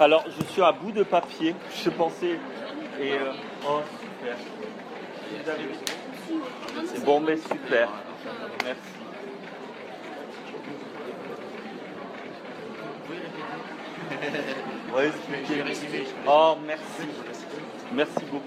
Alors, je suis à bout de papier. Je pensais... Oh, super. Vous avez... C'est bon, mais super. Merci. Oui, expliquer. Oh, merci. Merci beaucoup.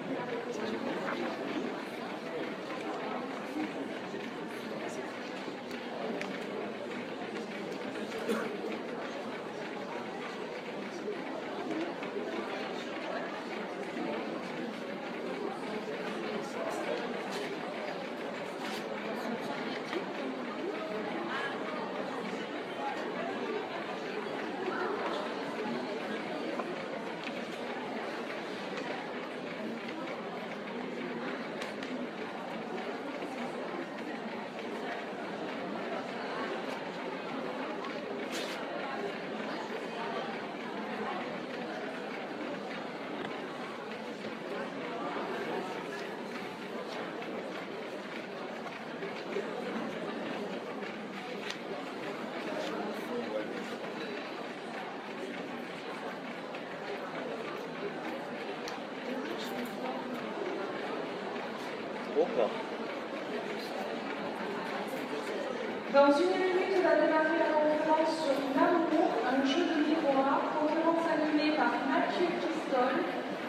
Dans une minute va démarrer la conférence sur l'amour, un jeu de miroir, conférence animée par Mathieu Christol,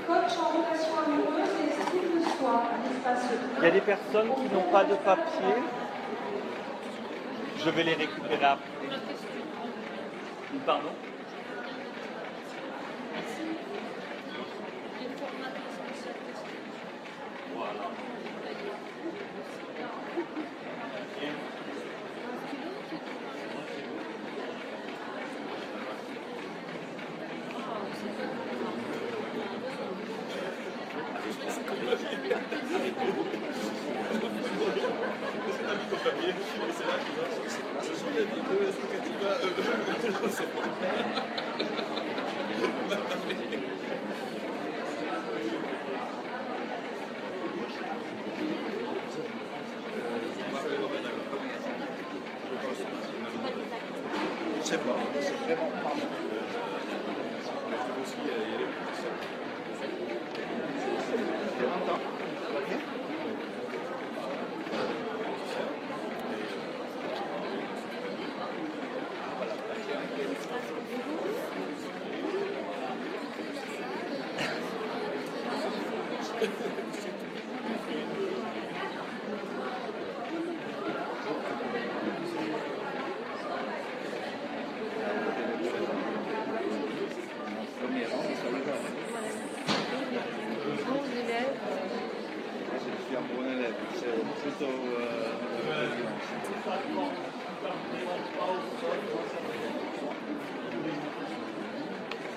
coach en relation amoureuse et estime de soi, un espace. Il y a des personnes qui n'ont pas de papier. Je vais les récupérer après. Pardon? Voilà. Je sais pas, c'est vraiment pas mal.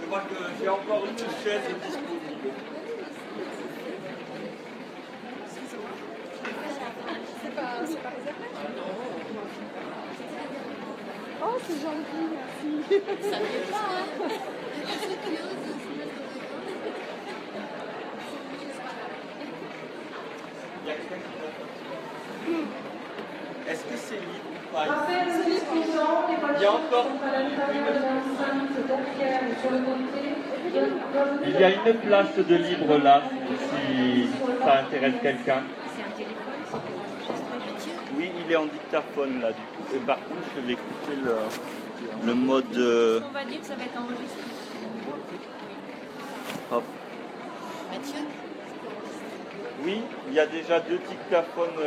Je vois que j'ai encore une chaise disponible. C'est pas réservé? Oh, c'est gentil, merci. Ça ne fait pas, hein. Est-ce que c'est libre ou pas? Rappel aux exposants, les Il y a voitures encore sont à l'intérieur de l'enceinte derrière et sur le côté. Il y a une place de libre là, si ça intéresse quelqu'un. C'est un téléphone, c'est enregistré. Oui, il est en dictaphone là du coup. Et par contre, je vais écouter le mode. On va dire que ça va être enregistré. Hop. Mathieu? Oui, il y a déjà 2 dictaphones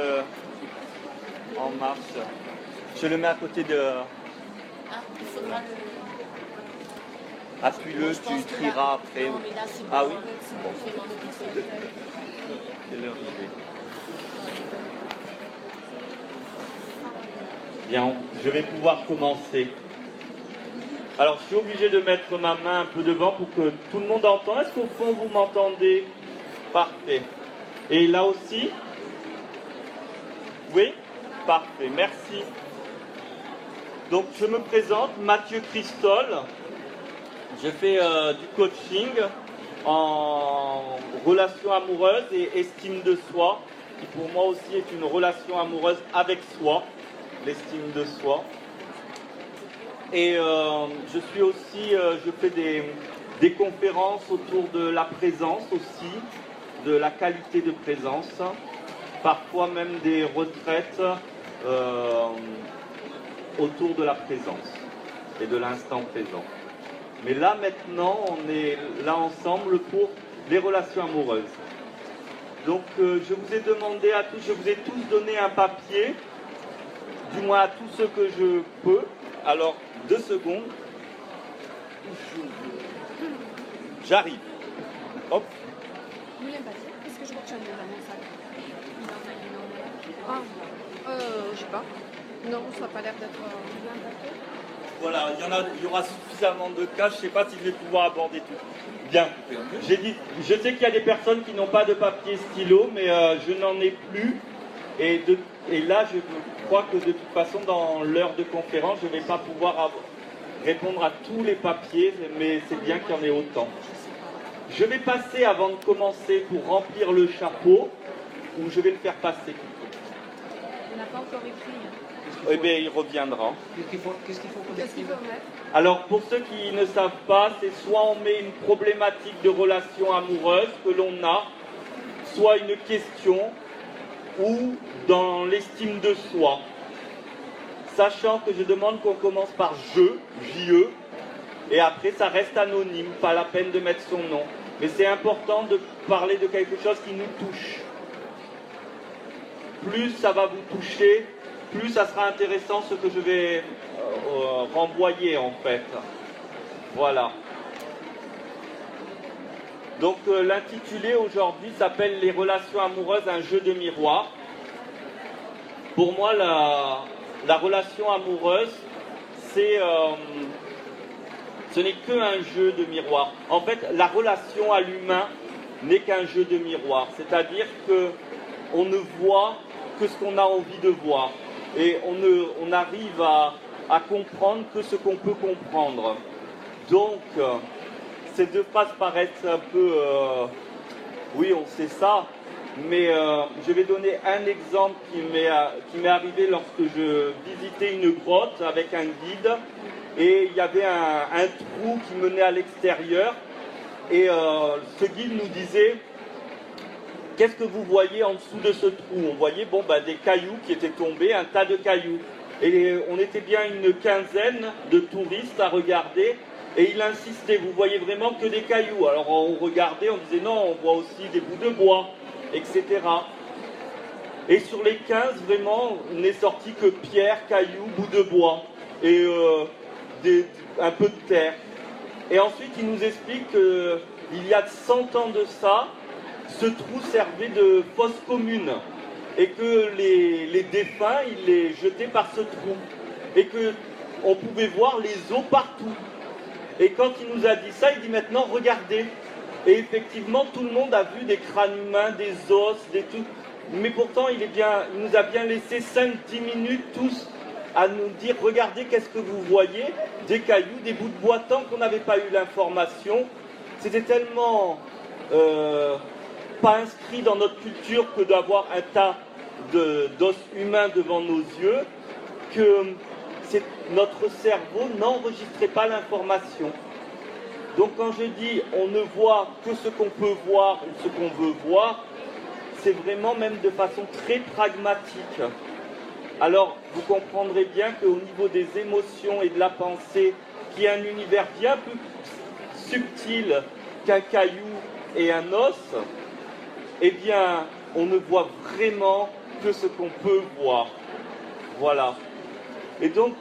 en marche. Je le mets à côté de. Ah, il faudra le... Appuie-le, Je pense tu que là- trieras après. Non, mais là, c'est Ah bon, oui? c'est bon, je vais m'en occuper. Quelle heure il est? Bien, je vais pouvoir commencer. Alors, je suis obligé de mettre ma main un peu devant pour que tout le monde entende. Est-ce qu'au fond, vous m'entendez? Parfait. Et là aussi? Oui? Parfait, merci. Donc, je me présente, Mathieu Christol. Je fais du coaching en relation amoureuse et estime de soi, qui pour moi aussi est une relation amoureuse avec soi, l'estime de soi. Et je suis aussi, je fais des conférences autour de la présence aussi, de la qualité de présence, parfois même des retraites autour de la présence et de l'instant présent. Mais là maintenant, on est là ensemble pour les relations amoureuses. Donc je vous ai demandé à tous, je vous ai tous donné un papier, du moins à tous ceux que je peux. Alors, 2 secondes. J'arrive. Hop. Vous voulez un papier? Est-ce que je vois que j'en ai dans mon sac? Je sais pas. Non, ça n'a pas l'air d'être un papier. Voilà, il y aura suffisamment de cas, je ne sais pas si je vais pouvoir aborder tout. Bien, je sais qu'il y a des personnes qui n'ont pas de papier stylo, mais je n'en ai plus. Et là, je crois que de toute façon, dans l'heure de conférence, je ne vais pas pouvoir répondre à tous les papiers, mais c'est bien qu'il y en ait autant. Je vais passer, avant de commencer, pour remplir le chapeau, ou je vais le faire passer. On n'a pas encore écrit. Eh bien, il reviendra. Qu'est-ce qu'il faut mettre? Alors, pour ceux qui ne savent pas, c'est soit on met une problématique de relation amoureuse que l'on a, soit une question, ou dans l'estime de soi. Sachant que je demande qu'on commence par je, J-E, et après ça reste anonyme, pas la peine de mettre son nom. Mais c'est important de parler de quelque chose qui nous touche. Plus ça va vous toucher, plus ça sera intéressant ce que je vais renvoyer en fait. Voilà. Donc l'intitulé aujourd'hui s'appelle Les relations amoureuses, un jeu de miroir. Pour moi, la relation amoureuse, ce n'est qu'un jeu de miroir. En fait, la relation à l'humain n'est qu'un jeu de miroir. C'est-à-dire qu'on ne voit que ce qu'on a envie de voir. Et on arrive à comprendre que ce qu'on peut comprendre. Donc, ces 2 phrases paraissent un peu... oui, on sait ça. Mais je vais donner un exemple qui m'est arrivé lorsque je visitais une grotte avec un guide. Et il y avait un trou qui menait à l'extérieur. Et ce guide nous disait, qu'est-ce que vous voyez en dessous de ce trou? On voyait des cailloux qui étaient tombés, un tas de cailloux. Et on était bien une quinzaine de touristes à regarder. Et il insistait, vous voyez vraiment que des cailloux. Alors on regardait, on disait non, on voit aussi des bouts de bois, etc. Et sur les 15, vraiment, n'est sorti que pierre, cailloux, bouts de bois. Et un peu de terre. Et ensuite, il nous explique qu'il y a 100 ans de ça, ce trou servait de fosse commune et que les défunts, ils les jetaient par ce trou et qu'on pouvait voir les os partout. Et quand il nous a dit ça, il dit maintenant, regardez. Et effectivement, tout le monde a vu des crânes humains, des os, des tout. Mais pourtant, il nous a bien laissé 5-10 minutes tous à nous dire, regardez qu'est-ce que vous voyez, des cailloux, des bouts de bois, tant qu'on n'avait pas eu l'information. C'était tellement pas inscrit dans notre culture que d'avoir un tas d'os humains devant nos yeux, que notre cerveau n'enregistrait pas l'information. Donc quand je dis on ne voit que ce qu'on peut voir ou ce qu'on veut voir, c'est vraiment même de façon très pragmatique. Alors, vous comprendrez bien qu'au niveau des émotions et de la pensée, qui est un univers bien plus subtil qu'un caillou et un os, eh bien, on ne voit vraiment que ce qu'on peut voir. Voilà. Et donc,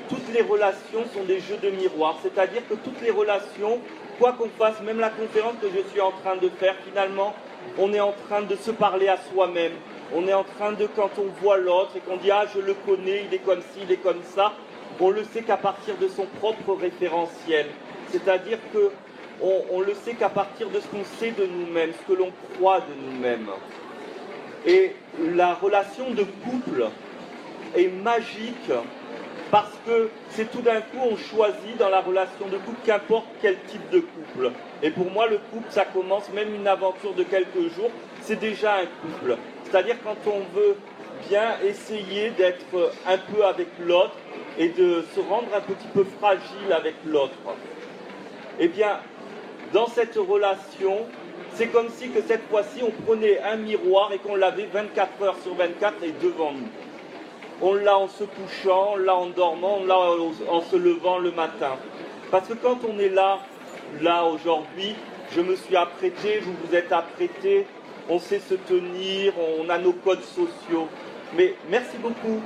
toutes les relations sont des jeux de miroir, c'est-à-dire que toutes les relations, quoi qu'on fasse, même la conférence que je suis en train de faire, finalement, on est en train de se parler à soi-même. On est en train de, quand on voit l'autre et qu'on dit « Ah, je le connais, il est comme ci, il est comme ça », on le sait qu'à partir de son propre référentiel. C'est-à-dire qu'on le sait qu'à partir de ce qu'on sait de nous-mêmes, ce que l'on croit de nous-mêmes. Et la relation de couple est magique parce que c'est tout d'un coup, on choisit dans la relation de couple, qu'importe quel type de couple. Et pour moi, le couple, ça commence, même une aventure de quelques jours, c'est déjà un couple. C'est-à-dire quand on veut bien essayer d'être un peu avec l'autre et de se rendre un petit peu fragile avec l'autre. Eh bien, dans cette relation, c'est comme si que cette fois-ci, on prenait un miroir et qu'on l'avait 24 heures sur 24 et devant nous. On l'a en se couchant, on l'a en dormant, on l'a en se levant le matin. Parce que quand on est là aujourd'hui, je me suis apprêté, vous vous êtes apprêtés, on sait se tenir, on a nos codes sociaux. Mais merci beaucoup.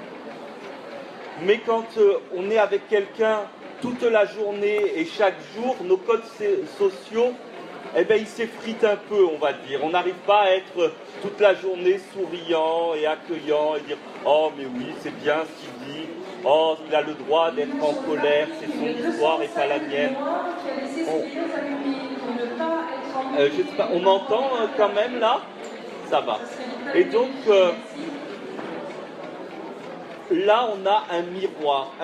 Mais quand on est avec quelqu'un toute la journée et chaque jour, nos codes sociaux, eh bien, ils s'effritent un peu, on va dire. On n'arrive pas à être toute la journée souriant et accueillant et dire « Oh, mais oui, c'est bien ce qu'il dit. Oh, il a le droit d'être en colère, c'est son histoire et pas la mienne. » Je sais pas, on m'entend quand même là? Ça va. Et donc, là, on a un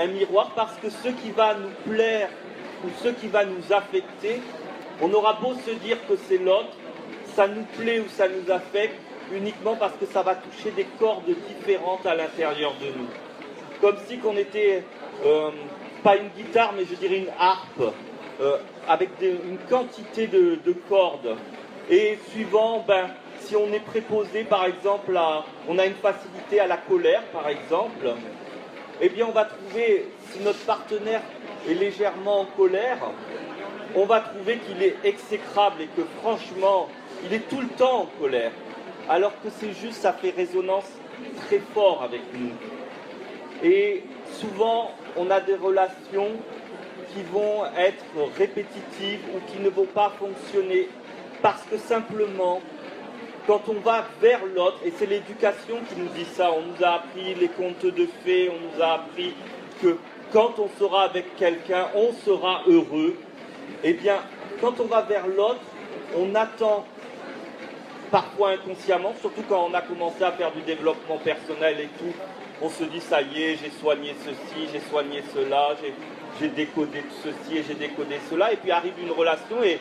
miroir parce que ce qui va nous plaire ou ce qui va nous affecter, on aura beau se dire que c'est l'autre, ça nous plaît ou ça nous affecte uniquement parce que ça va toucher des cordes différentes à l'intérieur de nous. Comme si qu'on était, pas une guitare, mais je dirais une harpe, avec une quantité de cordes. Et suivant, si on est préposé, par exemple, on a une facilité à la colère, par exemple, eh bien on va trouver, si notre partenaire est légèrement en colère, on va trouver qu'il est exécrable et que franchement, il est tout le temps en colère. Alors que c'est juste, ça fait résonance très fort avec nous. Et souvent, on a des relations qui vont être répétitives ou qui ne vont pas fonctionner parce que simplement, quand on va vers l'autre, et c'est l'éducation qui nous dit ça, on nous a appris les contes de fées, on nous a appris que quand on sera avec quelqu'un, on sera heureux. Eh bien, quand on va vers l'autre, on attend, parfois inconsciemment, surtout quand on a commencé à faire du développement personnel et tout, on se dit ça y est, j'ai soigné ceci, j'ai soigné cela, j'ai décodé ceci et j'ai décodé cela, et puis arrive une relation et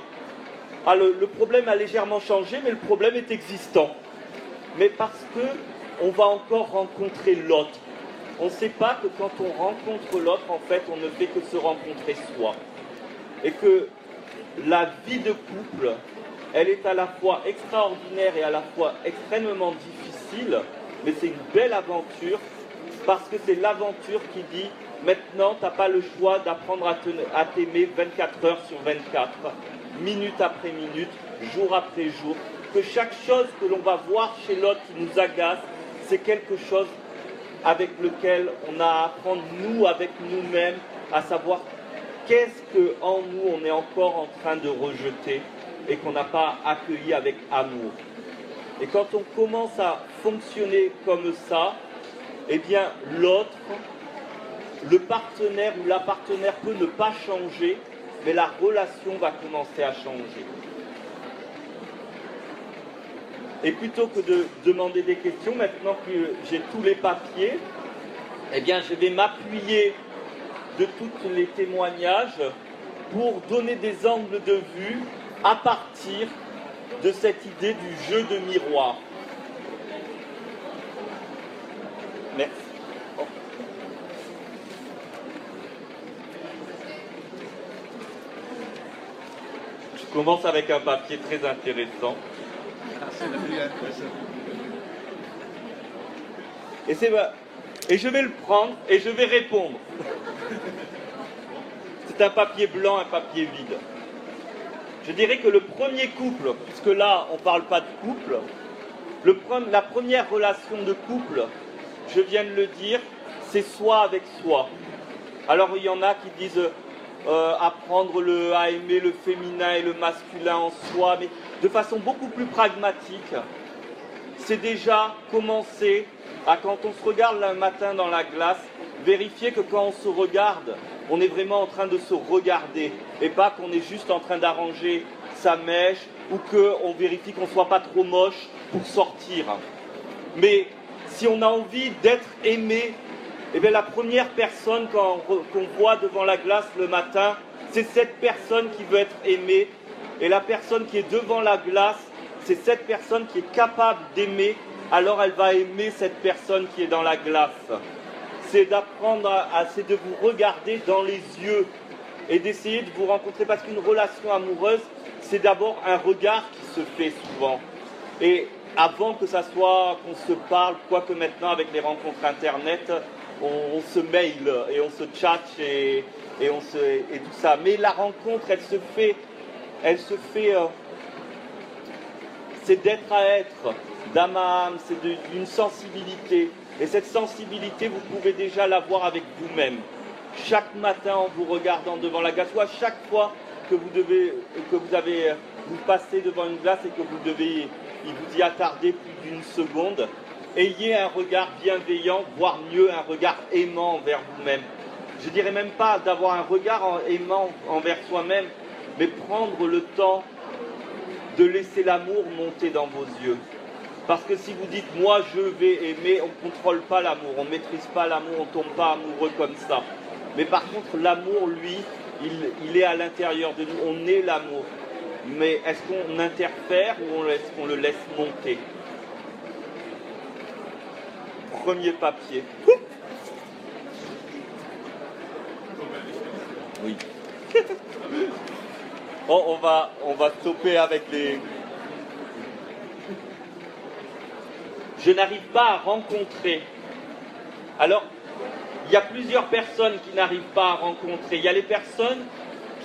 le problème a légèrement changé, mais le problème est existant. Mais parce qu'on va encore rencontrer l'autre. On ne sait pas que quand on rencontre l'autre, en fait, on ne fait que se rencontrer soi. Et que la vie de couple, elle est à la fois extraordinaire et à la fois extrêmement difficile, mais c'est une belle aventure, parce que c'est l'aventure qui dit maintenant, tu n'as pas le choix d'apprendre à t'aimer 24 heures sur 24, minute après minute, jour après jour, que chaque chose que l'on va voir chez l'autre qui nous agace, c'est quelque chose avec lequel on a à apprendre, nous, avec nous-mêmes, à savoir qu'est-ce qu'en nous on est encore en train de rejeter et qu'on n'a pas accueilli avec amour. Et quand on commence à fonctionner comme ça, eh bien l'autre, le partenaire ou la partenaire peut ne pas changer, mais la relation va commencer à changer. Et plutôt que de demander des questions, maintenant que j'ai tous les papiers, eh bien je vais m'appuyer de tous les témoignages pour donner des angles de vue à partir de cette idée du jeu de miroir. Merci. Oh. Je commence avec un papier très intéressant. Et je vais le prendre et je vais répondre. C'est un papier blanc, un papier vide. Je dirais que le premier couple, puisque là on ne parle pas de couple, la première relation de couple, je viens de le dire, c'est soi avec soi. Alors il y en a qui disent apprendre à aimer le féminin et le masculin en soi, mais de façon beaucoup plus pragmatique. C'est déjà commencer à, quand on se regarde le matin dans la glace, vérifier que quand on se regarde, on est vraiment en train de se regarder et pas qu'on est juste en train d'arranger sa mèche ou qu'on vérifie qu'on ne soit pas trop moche pour sortir. Mais si on a envie d'être aimé, eh bien la première personne qu'on voit devant la glace le matin, c'est cette personne qui veut être aimée. Et la personne qui est devant la glace, c'est cette personne qui est capable d'aimer, alors elle va aimer cette personne qui est dans la glace. C'est d'apprendre c'est de vous regarder dans les yeux et d'essayer de vous rencontrer, parce qu'une relation amoureuse, c'est d'abord un regard qui se fait souvent. Et avant que ça soit qu'on se parle, quoique maintenant avec les rencontres internet, on se mail et on se tchatche et tout ça. Mais la rencontre, elle se fait, c'est d'être à être, d'âme à âme, c'est d'une sensibilité. Et cette sensibilité, vous pouvez déjà l'avoir avec vous-même. Chaque matin, en vous regardant devant la glace, ou à chaque fois que vous passez devant une glace et que vous devez vous y attarder plus d'une seconde, ayez un regard bienveillant, voire mieux, un regard aimant envers vous-même. Je dirais même pas d'avoir un regard aimant envers soi-même, mais prendre le temps de laisser l'amour monter dans vos yeux. Parce que si vous dites « moi je vais aimer », on ne contrôle pas l'amour, on ne maîtrise pas l'amour, on ne tombe pas amoureux comme ça. Mais par contre, l'amour, lui, il est à l'intérieur de nous, on est l'amour. Mais est-ce qu'on interfère ou est-ce qu'on le laisse monter? Premier papier. Oui. Oh, on va stopper avec les... Je n'arrive pas à rencontrer. Alors, il y a plusieurs personnes qui n'arrivent pas à rencontrer. Il y a les personnes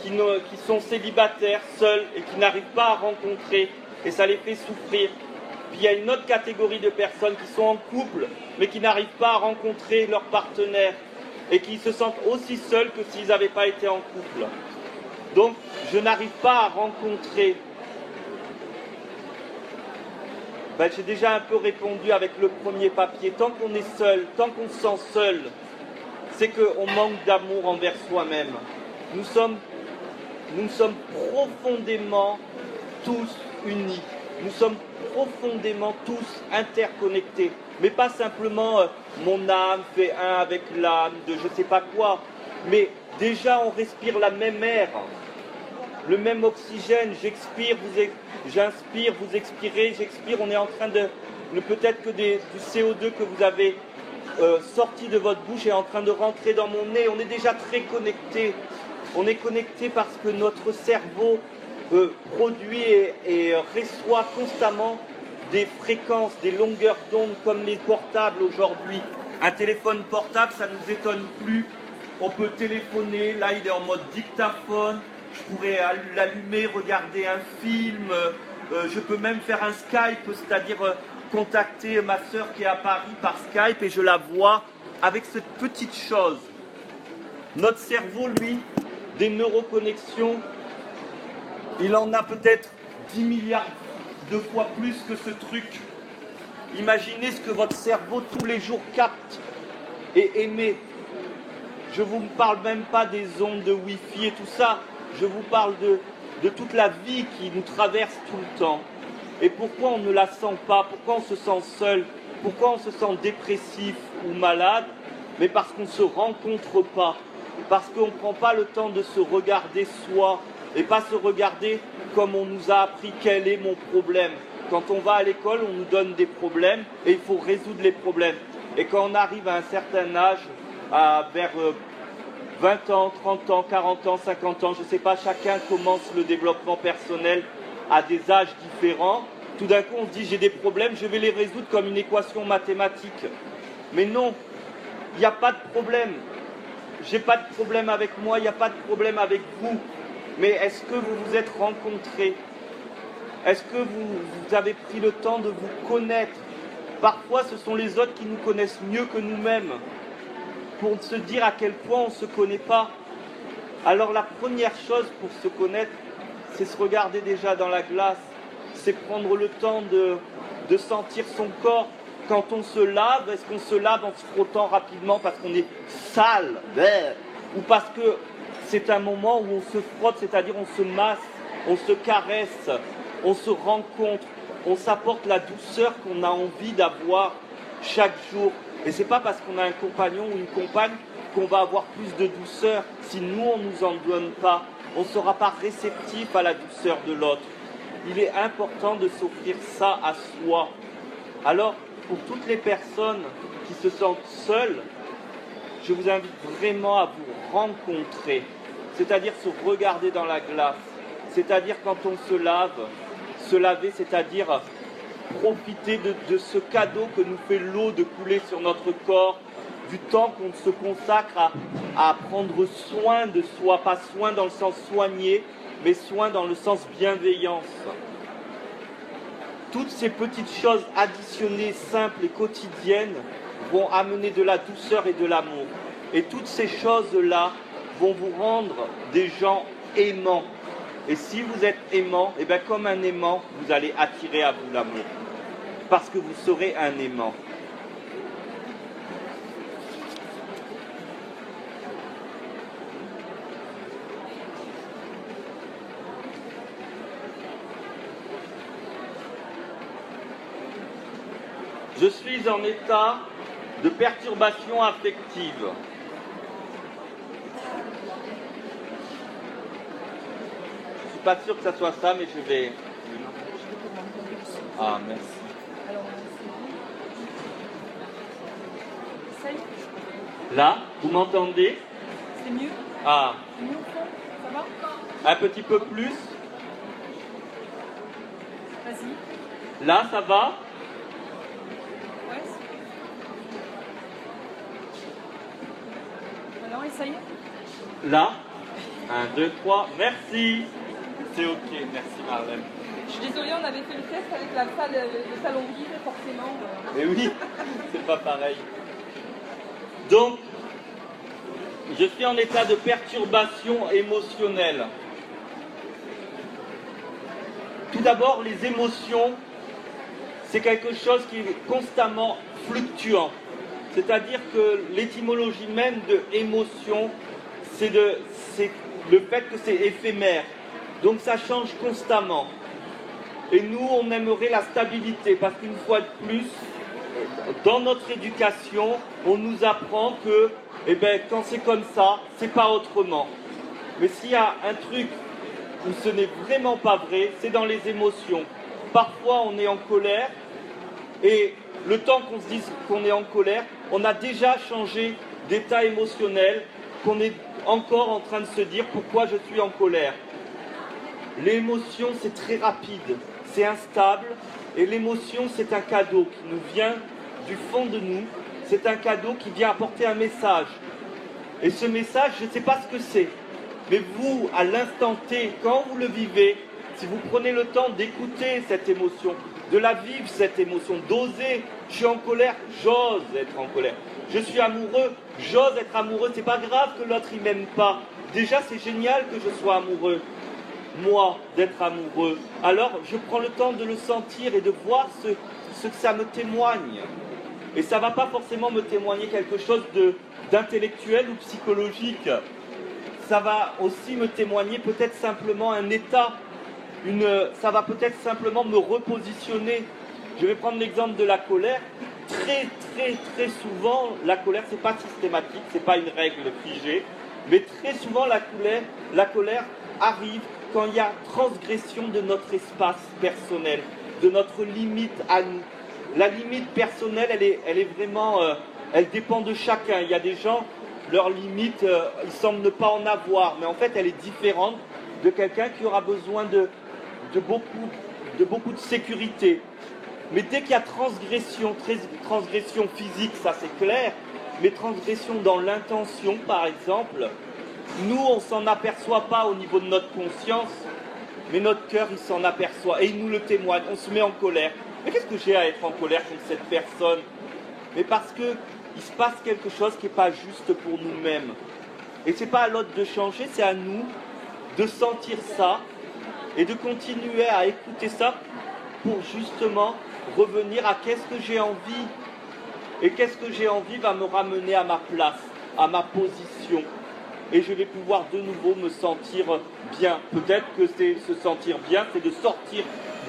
qui sont célibataires, seules, et qui n'arrivent pas à rencontrer, et ça les fait souffrir. Puis il y a une autre catégorie de personnes qui sont en couple, mais qui n'arrivent pas à rencontrer leur partenaire, et qui se sentent aussi seuls que s'ils n'avaient pas été en couple. Donc, je n'arrive pas à rencontrer. J'ai déjà un peu répondu avec le premier papier. Tant qu'on est seul, tant qu'on se sent seul, c'est qu'on manque d'amour envers soi-même. Nous sommes profondément tous unis. Nous sommes profondément tous interconnectés. Mais pas simplement mon âme fait un avec l'âme de je ne sais pas quoi. Mais déjà on respire la même air, le même oxygène. J'inspire, vous expirez, j'expire. On est en train de... Peut-être que du CO2 que vous avez sorti de votre bouche est en train de rentrer dans mon nez. On est déjà très connectés. On est connectés parce que notre cerveau produit et reçoit constamment des fréquences, des longueurs d'onde comme les portables aujourd'hui. Un téléphone portable, ça ne nous étonne plus. On peut téléphoner, là il est en mode dictaphone. Je pourrais l'allumer, regarder un film. Je peux même faire un Skype, c'est-à-dire contacter ma sœur qui est à Paris par Skype et je la vois avec cette petite chose. Notre cerveau, lui, des neuroconnexions, il en a peut-être 10 milliards de fois plus que ce truc. Imaginez ce que votre cerveau tous les jours capte et émet. Je ne vous parle même pas des ondes de Wi-Fi et tout ça. Je vous parle de toute la vie qui nous traverse tout le temps. Et pourquoi on ne la sent pas? Pourquoi on se sent seul? Pourquoi on se sent dépressif ou malade? Mais parce qu'on ne se rencontre pas. Parce qu'on ne prend pas le temps de se regarder soi. Et pas se regarder comme on nous a appris quel est mon problème. Quand on va à l'école, on nous donne des problèmes et il faut résoudre les problèmes. Et quand on arrive à un certain âge, vers 20 ans, 30 ans, 40 ans, 50 ans, je ne sais pas, chacun commence le développement personnel à des âges différents. Tout d'un coup, on se dit, j'ai des problèmes, je vais les résoudre comme une équation mathématique. Mais non, il n'y a pas de problème. J'ai pas de problème avec moi, il n'y a pas de problème avec vous. Mais est-ce que vous vous êtes rencontrés? Est-ce que vous avez pris le temps de vous connaître? Parfois, ce sont les autres qui nous connaissent mieux que nous-mêmes. Pour se dire à quel point on ne se connaît pas. Alors la première chose pour se connaître, c'est se regarder déjà dans la glace. C'est prendre le temps de sentir son corps. Quand on se lave, est-ce qu'on se lave en se frottant rapidement parce qu'on est sale? Ou parce que c'est un moment où on se frotte, c'est-à-dire on se masse, on se caresse, on se rencontre, on s'apporte la douceur qu'on a envie d'avoir chaque jour. Et c'est pas parce qu'on a un compagnon ou une compagne qu'on va avoir plus de douceur. Si nous, on ne nous en donne pas, on ne sera pas réceptif à la douceur de l'autre. Il est important de s'offrir ça à soi. Alors, pour toutes les personnes qui se sentent seules, je vous invite vraiment à vous rencontrer. C'est-à-dire se regarder dans la glace. c'est-à-dire quand on se lave, se laver, c'est-à-dire profiter de ce cadeau que nous fait l'eau de couler sur notre corps, du temps qu'on se consacre à prendre soin de soi, pas soin dans le sens soigner, mais soin dans le sens bienveillance. Toutes ces petites choses additionnées, simples et quotidiennes vont amener de la douceur et de l'amour. Et toutes ces choses-là vont vous rendre des gens aimants. Et si vous êtes aimant, et bien comme un aimant, vous allez attirer à vous l'amour. Parce que vous serez un aimant. Je suis en état de perturbation affective. Je ne suis pas sûr que ça soit ça, mais je vais... Ah, merci. Là, vous m'entendez? C'est mieux? Ah. C'est mieux au fond? Ça va? Un petit peu plus. Vas-y. Là, ça va? Ouais. Alors, essaye. Là. 1, 2, 3. Merci. C'est ok. Merci, Marlène. Je suis désolée, on avait fait le test avec la salle, le salon vide, forcément. Mais oui, c'est pas pareil. Donc, je suis en état de perturbation émotionnelle. Tout d'abord, les émotions, c'est quelque chose qui est constamment fluctuant. C'est-à-dire que l'étymologie même de émotion, c'est le fait que c'est éphémère. Donc ça change constamment. Et nous, on aimerait la stabilité, parce qu'une fois de plus, dans notre éducation, on nous apprend que, eh bien, quand c'est comme ça, c'est pas autrement. Mais s'il y a un truc où ce n'est vraiment pas vrai, c'est dans les émotions. Parfois, on est en colère, et le temps qu'on se dise qu'on est en colère, on a déjà changé d'état émotionnel, qu'on est encore en train de se dire pourquoi je suis en colère. L'émotion, c'est très rapide, c'est instable, et l'émotion, c'est un cadeau qui nous vient du fond de nous, c'est un cadeau qui vient apporter un message. Et ce message, je ne sais pas ce que c'est, mais vous, à l'instant T, quand vous le vivez, si vous prenez le temps d'écouter cette émotion, de la vivre cette émotion, d'oser, je suis en colère, j'ose être en colère. Je suis amoureux, j'ose être amoureux, c'est pas grave que l'autre il m'aime pas. Déjà c'est génial que je sois amoureux, moi, d'être amoureux. Alors je prends le temps de le sentir et de voir ce que ça me témoigne. Et ça ne va pas forcément me témoigner quelque chose d'intellectuel ou psychologique. Ça va aussi me témoigner peut-être simplement un état. Ça va peut-être simplement me repositionner. Je vais prendre l'exemple de la colère. Très, très, très souvent, la colère, ce n'est pas systématique, ce n'est pas une règle figée. Mais très souvent, la colère arrive quand il y a transgression de notre espace personnel, de notre limite à nous. La limite personnelle, elle est vraiment, elle dépend de chacun. Il y a des gens, leur limite, ils semblent ne pas en avoir, mais en fait, elle est différente de quelqu'un qui aura besoin de beaucoup de sécurité. Mais dès qu'il y a transgression physique, ça c'est clair, mais transgression dans l'intention, par exemple, nous, on ne s'en aperçoit pas au niveau de notre conscience, mais notre cœur, il s'en aperçoit et il nous le témoigne. On se met en colère. Mais qu'est-ce que j'ai à être en colère contre cette personne? Mais parce qu'il se passe quelque chose qui n'est pas juste pour nous-mêmes. Et ce n'est pas à l'autre de changer, c'est à nous de sentir ça et de continuer à écouter ça pour justement revenir à qu'est-ce que j'ai envie. Et qu'est-ce que j'ai envie va me ramener à ma place, à ma position. Et je vais pouvoir de nouveau me sentir bien. Peut-être que c'est se sentir bien, c'est de sortir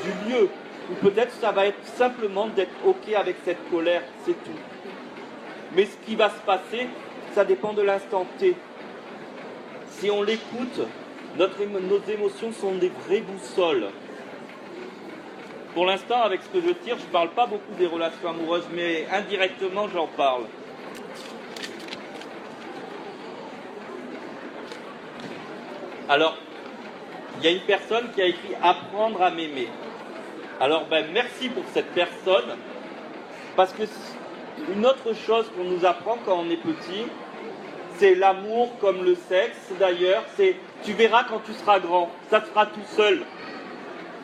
du lieu. Ou peut-être ça va être simplement d'être OK avec cette colère, c'est tout. Mais ce qui va se passer, ça dépend de l'instant T. Si on l'écoute, nos émotions sont des vraies boussoles. Pour l'instant, avec ce que je tire, je ne parle pas beaucoup des relations amoureuses, mais indirectement, j'en parle. Alors, il y a une personne qui a écrit « Apprendre à m'aimer ». Alors, merci pour cette personne, parce que une autre chose qu'on nous apprend quand on est petit, c'est l'amour comme le sexe, d'ailleurs, c'est « tu verras quand tu seras grand, ça te fera tout seul ».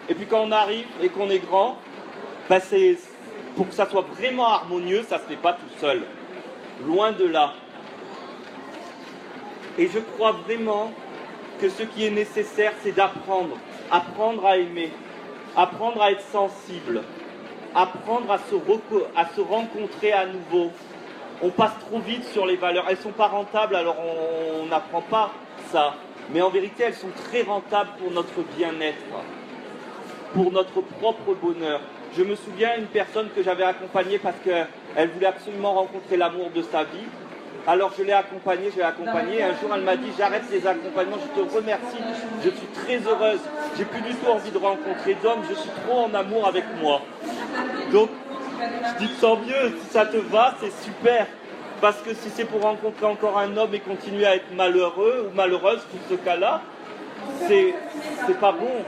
Et puis quand on arrive et qu'on est grand, c'est pour que ça soit vraiment harmonieux, ça ne se fait pas tout seul. Loin de là. Et je crois vraiment que ce qui est nécessaire, c'est d'apprendre. Apprendre à aimer. Apprendre à être sensible. Apprendre à se rencontrer à nouveau. On passe trop vite sur les valeurs. Elles ne sont pas rentables, alors on n'apprend pas ça. Mais en vérité, elles sont très rentables pour notre bien-être. Pour notre propre bonheur. Je me souviens d'une personne que j'avais accompagnée parce qu'elle voulait absolument rencontrer l'amour de sa vie. Alors je l'ai accompagnée, et un jour elle m'a dit « J'arrête les accompagnements, je te remercie, je suis très heureuse, j'ai plus du tout envie de rencontrer d'hommes, je suis trop en amour avec moi. » Donc je dis « Tant mieux, si ça te va, c'est super. » Parce que si c'est pour rencontrer encore un homme et continuer à être malheureux ou malheureuse pour ce cas-là, c'est pas bon.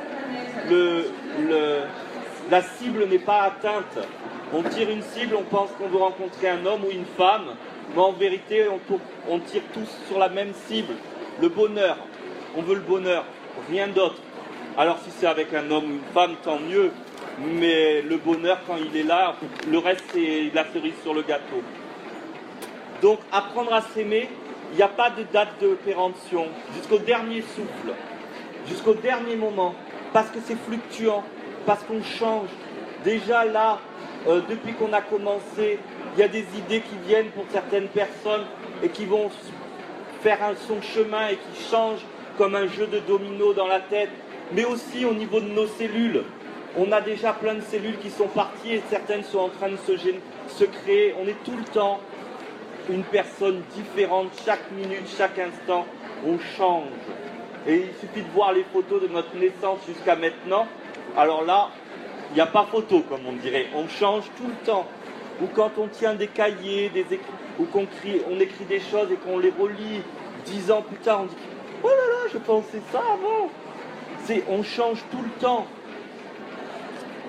La cible n'est pas atteinte. On tire une cible, on pense qu'on veut rencontrer un homme ou une femme, mais en vérité, on tire tous sur la même cible. Le bonheur. On veut le bonheur, rien d'autre. Alors si c'est avec un homme ou une femme, tant mieux. Mais le bonheur, quand il est là, le reste, c'est la cerise sur le gâteau. Donc, apprendre à s'aimer, il n'y a pas de date de péremption. Jusqu'au dernier souffle, jusqu'au dernier moment. Parce que c'est fluctuant, parce qu'on change. Déjà là, depuis qu'on a commencé, il y a des idées qui viennent pour certaines personnes et qui vont faire son chemin et qui changent comme un jeu de domino dans la tête. Mais aussi au niveau de nos cellules. On a déjà plein de cellules qui sont parties et certaines sont en train de se créer. On est tout le temps une personne différente, chaque minute, chaque instant, on change. Et il suffit de voir les photos de notre naissance jusqu'à maintenant. Alors là, il n'y a pas photo, comme on dirait. On change tout le temps. Ou quand on tient des cahiers, des écrits, ou on écrit des choses et qu'on les relit 10 ans plus tard, on dit « Oh là là, je pensais ça avant !» On change tout le temps.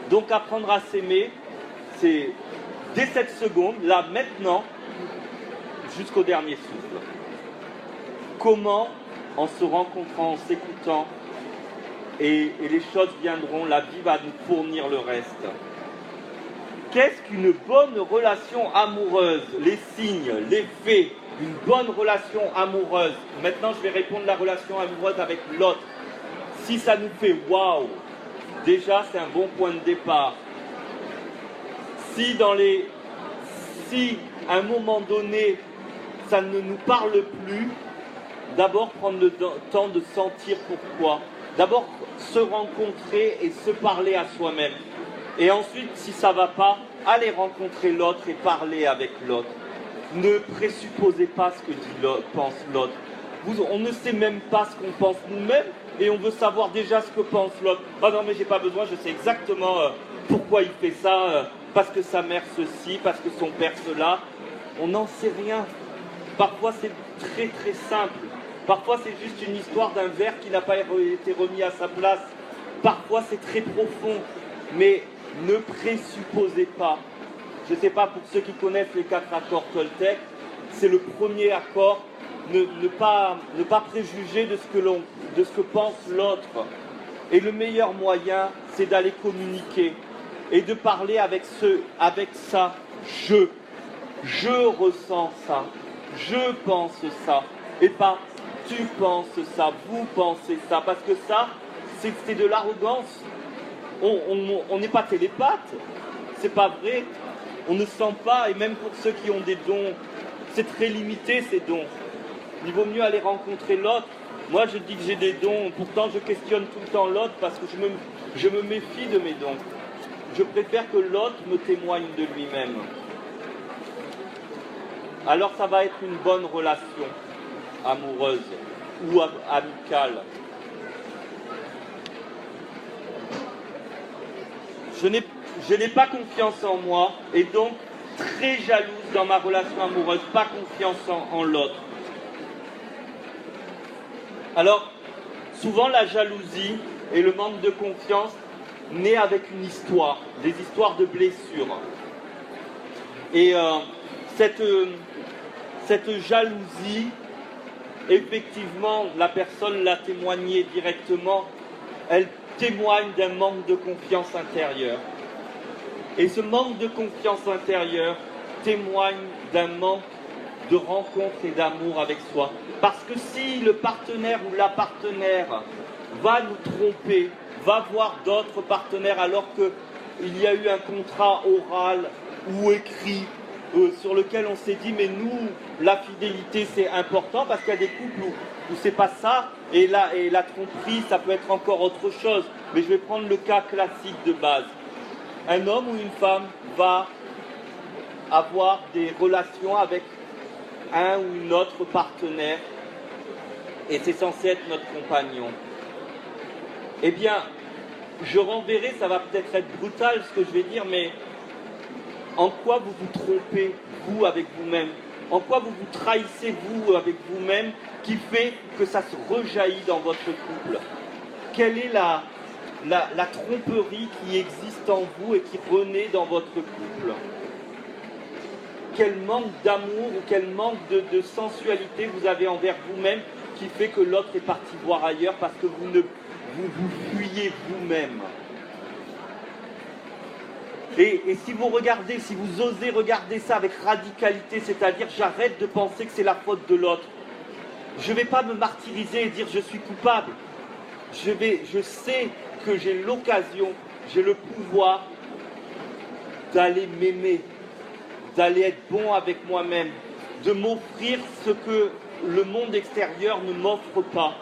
Donc apprendre à s'aimer, c'est dès cette seconde, là, maintenant, jusqu'au dernier souffle. Comment ? En se rencontrant, en s'écoutant, et les choses viendront, la vie va nous fournir le reste. Qu'est-ce qu'une bonne relation amoureuse? Les signes, les faits, une bonne relation amoureuse. Maintenant, je vais répondre à la relation amoureuse avec l'autre. Si ça nous fait waouh, déjà c'est un bon point de départ. Si à un moment donné, ça ne nous parle plus, d'abord prendre le temps de sentir pourquoi. D'abord se rencontrer et se parler à soi-même. Et ensuite, si ça ne va pas, aller rencontrer l'autre et parler avec l'autre. Ne présupposez pas ce que pense l'autre. On ne sait même pas ce qu'on pense nous-mêmes et on veut savoir déjà ce que pense l'autre. « Oh non mais j'ai pas besoin, je sais exactement pourquoi il fait ça, parce que sa mère ceci, parce que son père cela. » On n'en sait rien. Parfois c'est très très simple. Parfois c'est juste une histoire d'un verre qui n'a pas été remis à sa place. Parfois c'est très profond. Mais ne présupposez pas. Je ne sais pas, pour ceux qui connaissent les 4 accords Toltec, c'est le premier accord. Ne pas préjuger de ce que pense l'autre. Et le meilleur moyen, c'est d'aller communiquer et de parler avec ça. Je ressens ça. Je pense ça. Et pas tu penses ça, vous pensez ça. Parce que ça, c'est de l'arrogance. On n'est pas télépathe. C'est pas vrai. On ne sent pas. Et même pour ceux qui ont des dons, c'est très limité ces dons. Il vaut mieux aller rencontrer l'autre. Moi, je dis que j'ai des dons. Pourtant, je questionne tout le temps l'autre parce que je me méfie de mes dons. Je préfère que l'autre me témoigne de lui-même. Alors, ça va être une bonne relation amoureuse ou amicale. Je n'ai pas confiance en moi et donc très jalouse dans ma relation amoureuse, pas confiance en l'autre. Alors, souvent la jalousie, et le manque de confiance naît avec une histoire, des histoires de blessures. Et cette jalousie, effectivement, la personne l'a témoigné directement, elle témoigne d'un manque de confiance intérieure. Et ce manque de confiance intérieure témoigne d'un manque de rencontre et d'amour avec soi. Parce que si le partenaire ou la partenaire va nous tromper, va voir d'autres partenaires alors qu'il y a eu un contrat oral ou écrit sur lequel on s'est dit mais nous, la fidélité c'est important, parce qu'il y a des couples où c'est pas ça, et la tromperie ça peut être encore autre chose. Mais je vais prendre le cas classique de base. Un homme ou une femme va avoir des relations avec un ou une autre partenaire et c'est censé être notre compagnon. Eh bien, je renverrai, ça va peut-être être brutal ce que je vais dire, mais en quoi vous vous trompez, vous, avec vous-même? En quoi vous vous trahissez, vous, avec vous-même, qui fait que ça se rejaillit dans votre couple? Quelle est la tromperie qui existe en vous et qui renaît dans votre couple? Quel manque d'amour ou quel manque de sensualité vous avez envers vous-même qui fait que l'autre est parti voir ailleurs parce que vous fuyez vous-même? Et si vous regardez, si vous osez regarder ça avec radicalité, c'est-à-dire j'arrête de penser que c'est la faute de l'autre, je ne vais pas me martyriser et dire je suis coupable. Je sais que j'ai l'occasion, j'ai le pouvoir d'aller m'aimer, d'aller être bon avec moi-même, de m'offrir ce que le monde extérieur ne m'offre pas.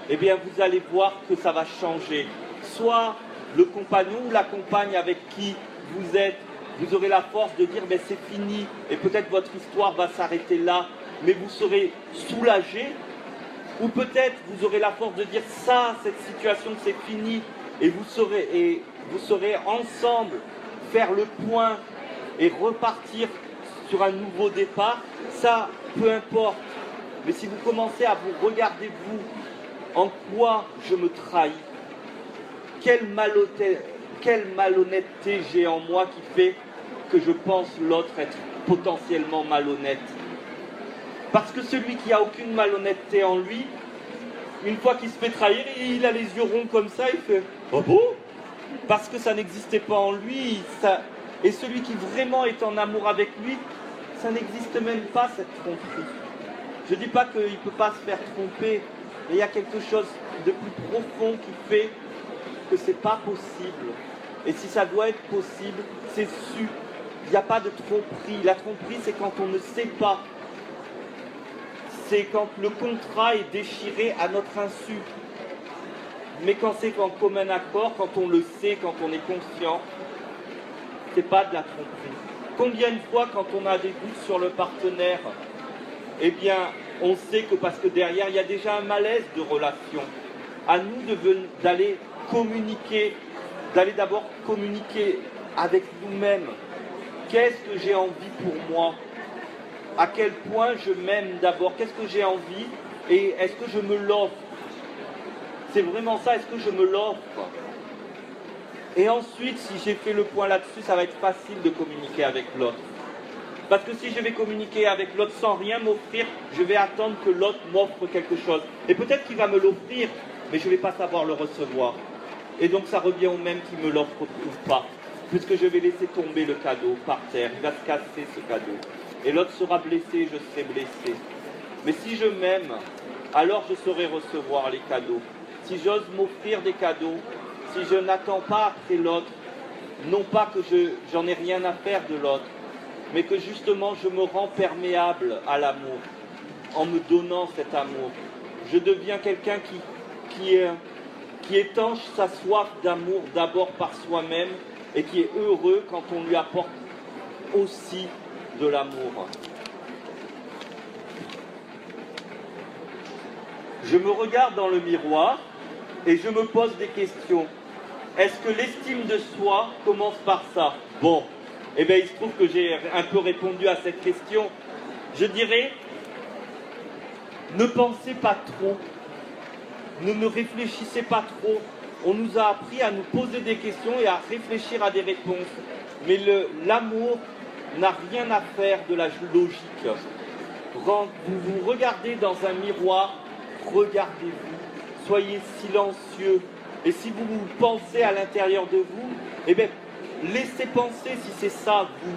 Eh bien, vous allez voir que ça va changer. Soit le compagnon ou la compagne avec qui vous êtes, vous aurez la force de dire ben, c'est fini, et peut-être votre histoire va s'arrêter là, mais vous serez soulagé. Ou peut-être vous aurez la force de dire ça, cette situation c'est fini, et vous saurez ensemble faire le point et repartir sur un nouveau départ. Ça, peu importe. Mais si vous commencez à vous regarder vous, en quoi je me trahis, quelle malhonnêteté j'ai en moi qui fait que je pense l'autre être potentiellement malhonnête. Parce que celui qui n'a aucune malhonnêteté en lui, une fois qu'il se fait trahir, il a les yeux ronds comme ça, il fait « Oh bon ?» Parce que ça n'existait pas en lui. Et celui qui vraiment est en amour avec lui, ça n'existe même pas, cette tromperie. Je ne dis pas qu'il ne peut pas se faire tromper, mais il y a quelque chose de plus profond qui fait que ce n'est pas possible. Et si ça doit être possible, c'est su. Il n'y a pas de tromperie. La tromperie, c'est quand on ne sait pas. C'est quand le contrat est déchiré à notre insu. Mais quand c'est en commun accord, quand on le sait, quand on est conscient, c'est pas de la tromperie. Combien de fois, quand on a des doutes sur le partenaire, eh bien, on sait que parce que derrière, il y a déjà un malaise de relation. À nous d'aller communiquer, d'aller d'abord communiquer avec nous-mêmes. Qu'est-ce que j'ai envie pour moi? À quel point je m'aime d'abord? Qu'est-ce que j'ai envie? Et est-ce que je me l'offre? C'est vraiment ça, est-ce que je me l'offre? Et ensuite, si j'ai fait le point là-dessus, ça va être facile de communiquer avec l'autre. Parce que si je vais communiquer avec l'autre sans rien m'offrir, je vais attendre que l'autre m'offre quelque chose. Et peut-être qu'il va me l'offrir, mais je ne vais pas savoir le recevoir. Et donc ça revient au même qui me l'offre ou pas. Puisque je vais laisser tomber le cadeau par terre, il va se casser ce cadeau. Et l'autre sera blessé, je serai blessé. Mais si je m'aime, alors je saurai recevoir les cadeaux. Si j'ose m'offrir des cadeaux, si je n'attends pas après l'autre, non pas que j'en ai rien à faire de l'autre, mais que justement je me rends perméable à l'amour, en me donnant cet amour. Je deviens quelqu'un qui étanche sa soif d'amour d'abord par soi-même et qui est heureux quand on lui apporte aussi de l'amour. Je me regarde dans le miroir et je me pose des questions. Est-ce que l'estime de soi commence par ça? Bon, eh bien il se trouve que j'ai un peu répondu à cette question. Je dirais, ne pensez pas trop, ne réfléchissez pas trop on nous a appris à nous poser des questions et à réfléchir à des réponses. Mais l'amour n'a rien à faire de la logique. Vous vous regardez dans un miroir, regardez-vous, soyez silencieux. Et si vous pensez à l'intérieur de vous, eh bien, laissez penser si c'est ça, vous.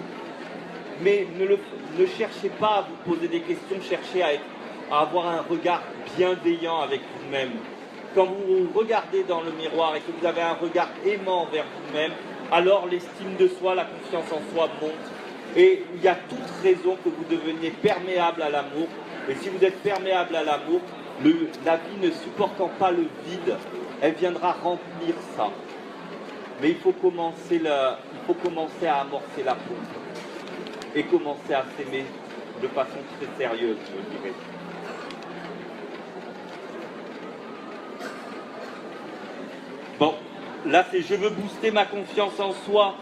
Mais ne cherchez pas à vous poser des questions, cherchez à avoir un regard bienveillant avec vous-même. Quand vous vous regardez dans le miroir et que vous avez un regard aimant envers vous-même, alors l'estime de soi, la confiance en soi monte. Et il y a toute raison que vous deveniez perméable à l'amour. Et si vous êtes perméable à l'amour, la vie ne supportant pas le vide, elle viendra remplir ça. Mais il faut commencer à amorcer la pause et commencer à s'aimer de façon très sérieuse, je dirais. Bon, là c'est je veux booster ma confiance en soi.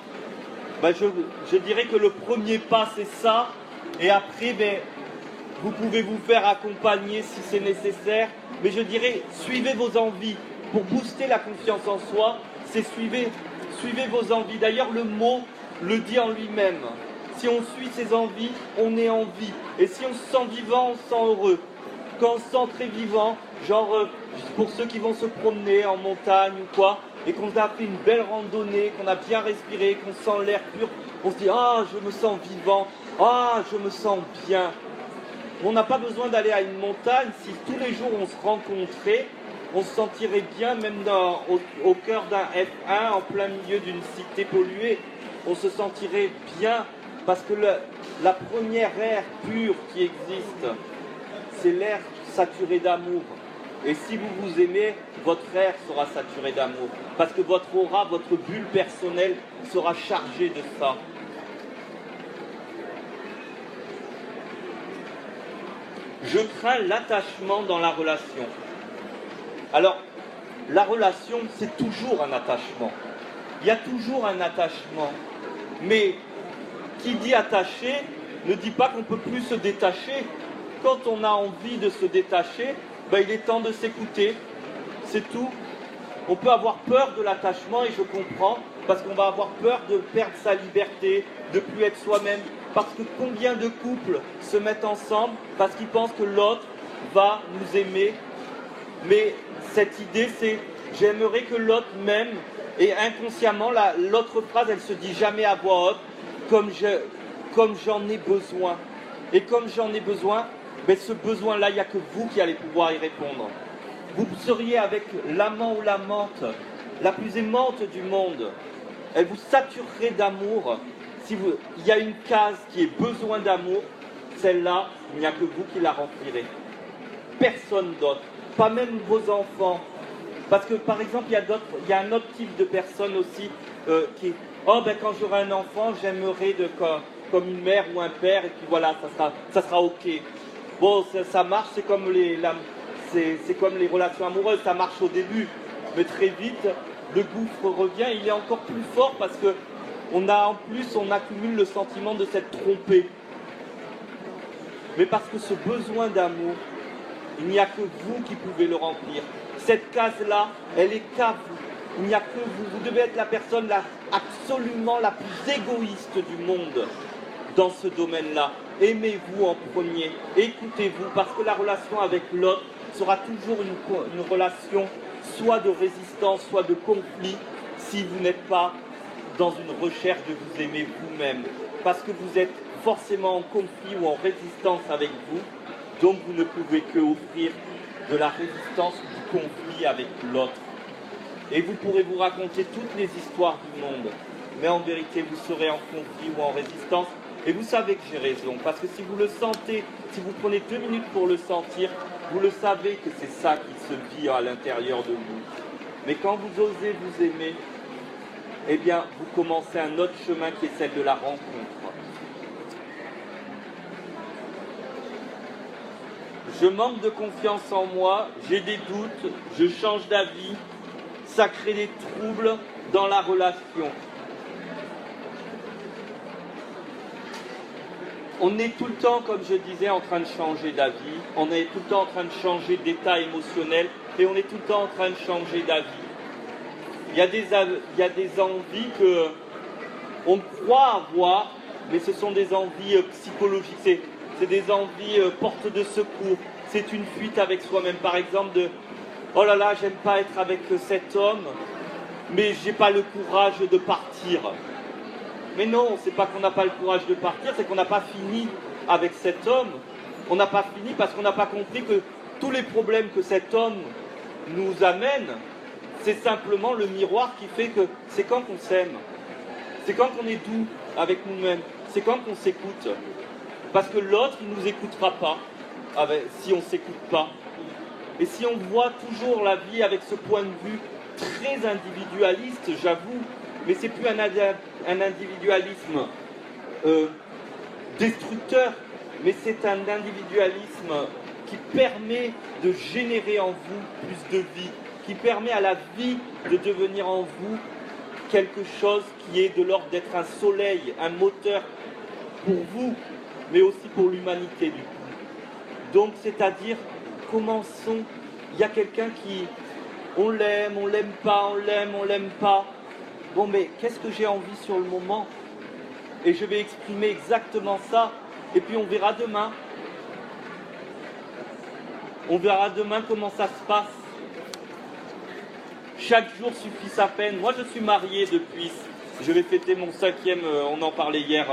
Ben, je dirais que le premier pas c'est ça, et après ben, vous pouvez vous faire accompagner si c'est nécessaire, mais je dirais suivez vos envies. Pour booster la confiance en soi, c'est suivez vos envies. D'ailleurs le mot le dit en lui-même. Si on suit ses envies, on est en vie. Et si on se sent vivant, on se sent heureux. Quand on se sent très vivant, genre pour ceux qui vont se promener en montagne ou quoi, et qu'on a fait une belle randonnée, qu'on a bien respiré, qu'on sent l'air pur, on se dit « Ah, je me sens vivant, ah, je me sens bien ». On n'a pas besoin d'aller à une montagne, si tous les jours on se rencontrait, on se sentirait bien, même au cœur d'un F1, en plein milieu d'une cité polluée, on se sentirait bien, parce que la première air pur qui existe, c'est l'air saturé d'amour. Et si vous vous aimez, votre air sera saturé d'amour. Parce que votre aura, votre bulle personnelle sera chargée de ça. Je crains l'attachement dans la relation. Alors, la relation, c'est toujours un attachement. Il y a toujours un attachement. Mais qui dit attaché ne dit pas qu'on ne peut plus se détacher. Quand on a envie de se détacher, ben, il est temps de s'écouter. C'est tout. On peut avoir peur de l'attachement, et je comprends, parce qu'on va avoir peur de perdre sa liberté, de plus être soi-même. Parce que combien de couples se mettent ensemble parce qu'ils pensent que l'autre va nous aimer. Mais cette idée, c'est « j'aimerais que l'autre m'aime ». Et inconsciemment, l'autre phrase, elle se dit jamais à voix haute, comme j'en ai besoin. Et comme j'en ai besoin, ben ce besoin-là, il n'y a que vous qui allez pouvoir y répondre. Vous seriez avec l'amant ou l'amante la plus aimante du monde. Elle vous saturerait d'amour. Il y a une case qui est besoin d'amour, celle-là, il n'y a que vous qui la remplirez. Personne d'autre, pas même vos enfants. Parce que par exemple, il y a un autre type de personne aussi qui est « Oh, ben quand j'aurai un enfant, j'aimerais comme une mère ou un père, et puis voilà, ça sera ok. » Bon, ça marche, c'est comme les relations amoureuses, ça marche au début. Mais très vite, le gouffre revient, il est encore plus fort parce que on accumule le sentiment de s'être trompé. Mais parce que ce besoin d'amour, il n'y a que vous qui pouvez le remplir. Cette case-là, elle est qu'à vous. Il n'y a que vous. Vous devez être la personne absolument la plus égoïste du monde dans ce domaine-là. Aimez-vous en premier. Écoutez-vous, parce que la relation avec l'autre sera toujours une relation soit de résistance, soit de conflit, si vous n'êtes pas dans une recherche de vous aimer vous-même. Parce que vous êtes forcément en conflit ou en résistance avec vous, donc vous ne pouvez que offrir de la résistance ou du conflit avec l'autre. Et vous pourrez vous raconter toutes les histoires du monde, mais en vérité vous serez en conflit ou en résistance, et vous savez que j'ai raison, parce que si vous le sentez, si vous prenez 2 minutes pour le sentir, vous le savez que c'est ça qui se vit à l'intérieur de vous. Mais quand vous osez vous aimer, eh bien, vous commencez un autre chemin qui est celle de la rencontre. Je manque de confiance en moi, j'ai des doutes, je change d'avis, ça crée des troubles dans la relation. On est tout le temps, comme je disais, en train de changer d'avis, on est tout le temps en train de changer d'état émotionnel, et on est tout le temps en train de changer d'avis. il y a des envies que on croit avoir, mais ce sont des envies psychologiques, c'est des envies portes de secours, c'est une fuite avec soi-même, par exemple de « Oh là là, j'aime pas être avec cet homme, mais j'ai pas le courage de partir ». Mais non, c'est pas qu'on n'a pas le courage de partir, c'est qu'on n'a pas fini avec cet homme. On n'a pas fini parce qu'on n'a pas compris que tous les problèmes que cet homme nous amène, c'est simplement le miroir qui fait que c'est quand qu'on s'aime. C'est quand qu'on est doux avec nous-mêmes. C'est quand qu'on s'écoute. Parce que l'autre, il ne nous écoutera pas si on ne s'écoute pas. Et si on voit toujours la vie avec ce point de vue très individualiste, j'avoue, mais c'est plus un individualisme destructeur, mais c'est un individualisme qui permet de générer en vous plus de vie, qui permet à la vie de devenir en vous quelque chose qui est de l'ordre d'être un soleil, un moteur pour vous, mais aussi pour l'humanité du coup. Donc c'est-à-dire, commençons, il y a quelqu'un qui, on l'aime pas, on l'aime pas. Bon, mais qu'est-ce que j'ai envie sur le moment? Et je vais exprimer exactement ça, et puis on verra demain. On verra demain comment ça se passe. Chaque jour suffit sa peine. Moi, je suis marié depuis. Je vais fêter mon 5e, on en parlait hier,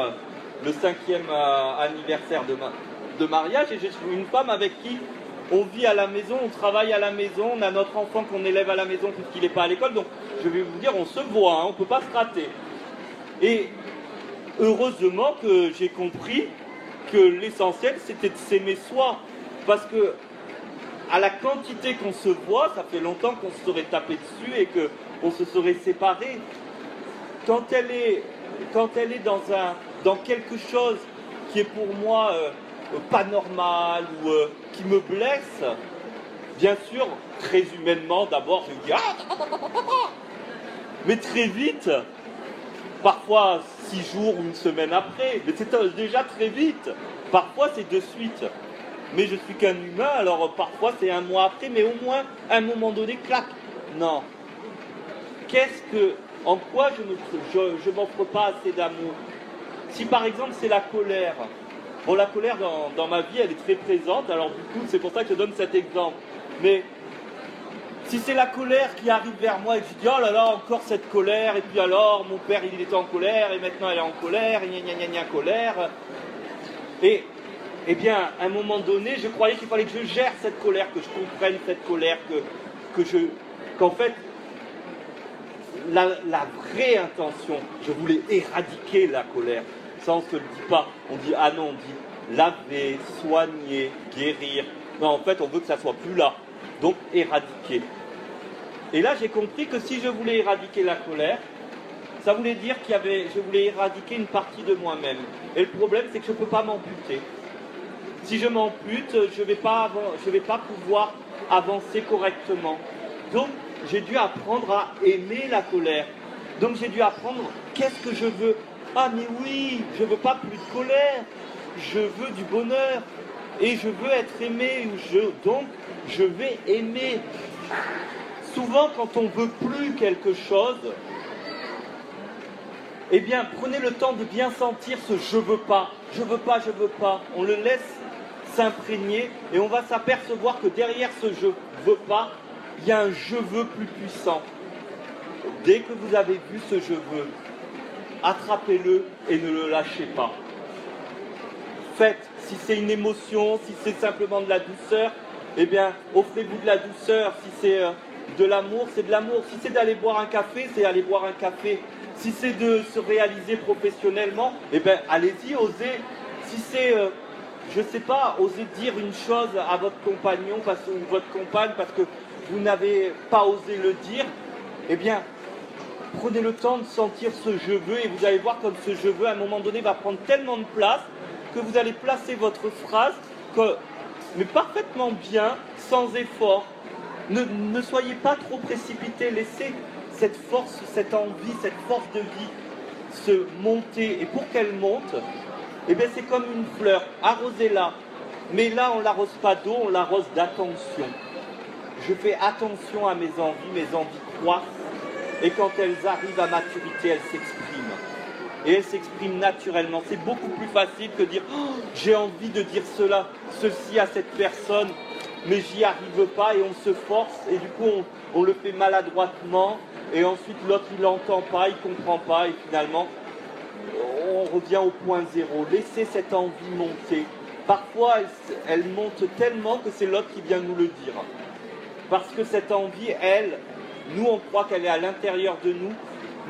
le 5e anniversaire de mariage, et je suis une femme avec qui on vit à la maison, on travaille à la maison, on a notre enfant qu'on élève à la maison puisqu'il n'est pas à l'école. Donc, je vais vous dire, on se voit, hein, on ne peut pas se rater. Et heureusement que j'ai compris que l'essentiel, c'était de s'aimer soi. Parce que, à la quantité qu'on se voit, ça fait longtemps qu'on se serait tapé dessus et qu'on se serait séparés. Quand elle est dans quelque chose qui est pour moi pas normal ou qui me blesse, bien sûr, très humainement, d'abord, je dis mais très vite, parfois 6 jours ou une semaine après, mais c'est déjà très vite, parfois c'est de suite. Mais je suis qu'un humain, alors parfois c'est un mois après, mais au moins, à un moment donné, clac. Non. En quoi je m'offre pas assez d'amour? Si par exemple c'est la colère, bon la colère dans ma vie elle est très présente, alors du coup c'est pour ça que je donne cet exemple. Mais si c'est la colère qui arrive vers moi et que je dis oh là là encore cette colère, et puis alors mon père il était en colère et maintenant elle est en colère, et gna colère, et eh bien, à un moment donné, je croyais qu'il fallait que je gère cette colère, que je comprenne cette colère, qu'en fait, la vraie intention, je voulais éradiquer la colère. Ça, on ne se le dit pas. On dit, ah non, on dit laver, soigner, guérir. Non, en fait, on veut que ça soit plus là. Donc, éradiquer. Et là, j'ai compris que si je voulais éradiquer la colère, ça voulait dire je voulais éradiquer une partie de moi-même. Et le problème, c'est que je ne peux pas m'amputer. Si je m'ampute, je ne vais pas pouvoir avancer correctement. Donc, j'ai dû apprendre à aimer la colère. Donc, j'ai dû apprendre qu'est-ce que je veux. Ah, mais oui, je ne veux pas plus de colère. Je veux du bonheur. Et je veux être aimé. Donc, je vais aimer. Souvent, quand on ne veut plus quelque chose, eh bien, prenez le temps de bien sentir ce « je veux pas ». Je veux pas, je veux pas. On le laisse s'imprégner et on va s'apercevoir que derrière ce je veux pas, il y a un je veux plus puissant. Dès que vous avez vu ce je veux, attrapez-le et ne le lâchez pas. Faites, si c'est une émotion, si c'est simplement de la douceur, eh bien, offrez-vous de la douceur. Si c'est de l'amour, c'est de l'amour. Si c'est d'aller boire un café, c'est aller boire un café. Si c'est de se réaliser professionnellement, eh bien, allez-y, osez. Si c'est je ne sais pas, osez dire une chose à votre compagnon ou votre compagne parce que vous n'avez pas osé le dire, eh bien, prenez le temps de sentir ce « je veux » et vous allez voir comme ce « je veux » à un moment donné va prendre tellement de place que vous allez placer votre phrase mais parfaitement bien, sans effort. Ne soyez pas trop précipité, laissez cette force, cette envie, cette force de vie se monter. Et pour qu'elle monte, eh bien c'est comme une fleur, arrosez-la. Mais là, on ne l'arrose pas d'eau, on l'arrose d'attention. Je fais attention à mes envies croissent. Et quand elles arrivent à maturité, elles s'expriment. Et elles s'expriment naturellement. C'est beaucoup plus facile que de dire oh, j'ai envie de dire ceci à cette personne, mais j'y arrive pas et on se force et du coup on le fait maladroitement et ensuite l'autre il n'entend pas, il comprend pas et finalement on revient au point zéro. Laissez cette envie monter. Parfois elle monte tellement que c'est l'autre qui vient nous le dire. Parce que cette envie, nous on croit qu'elle est à l'intérieur de nous,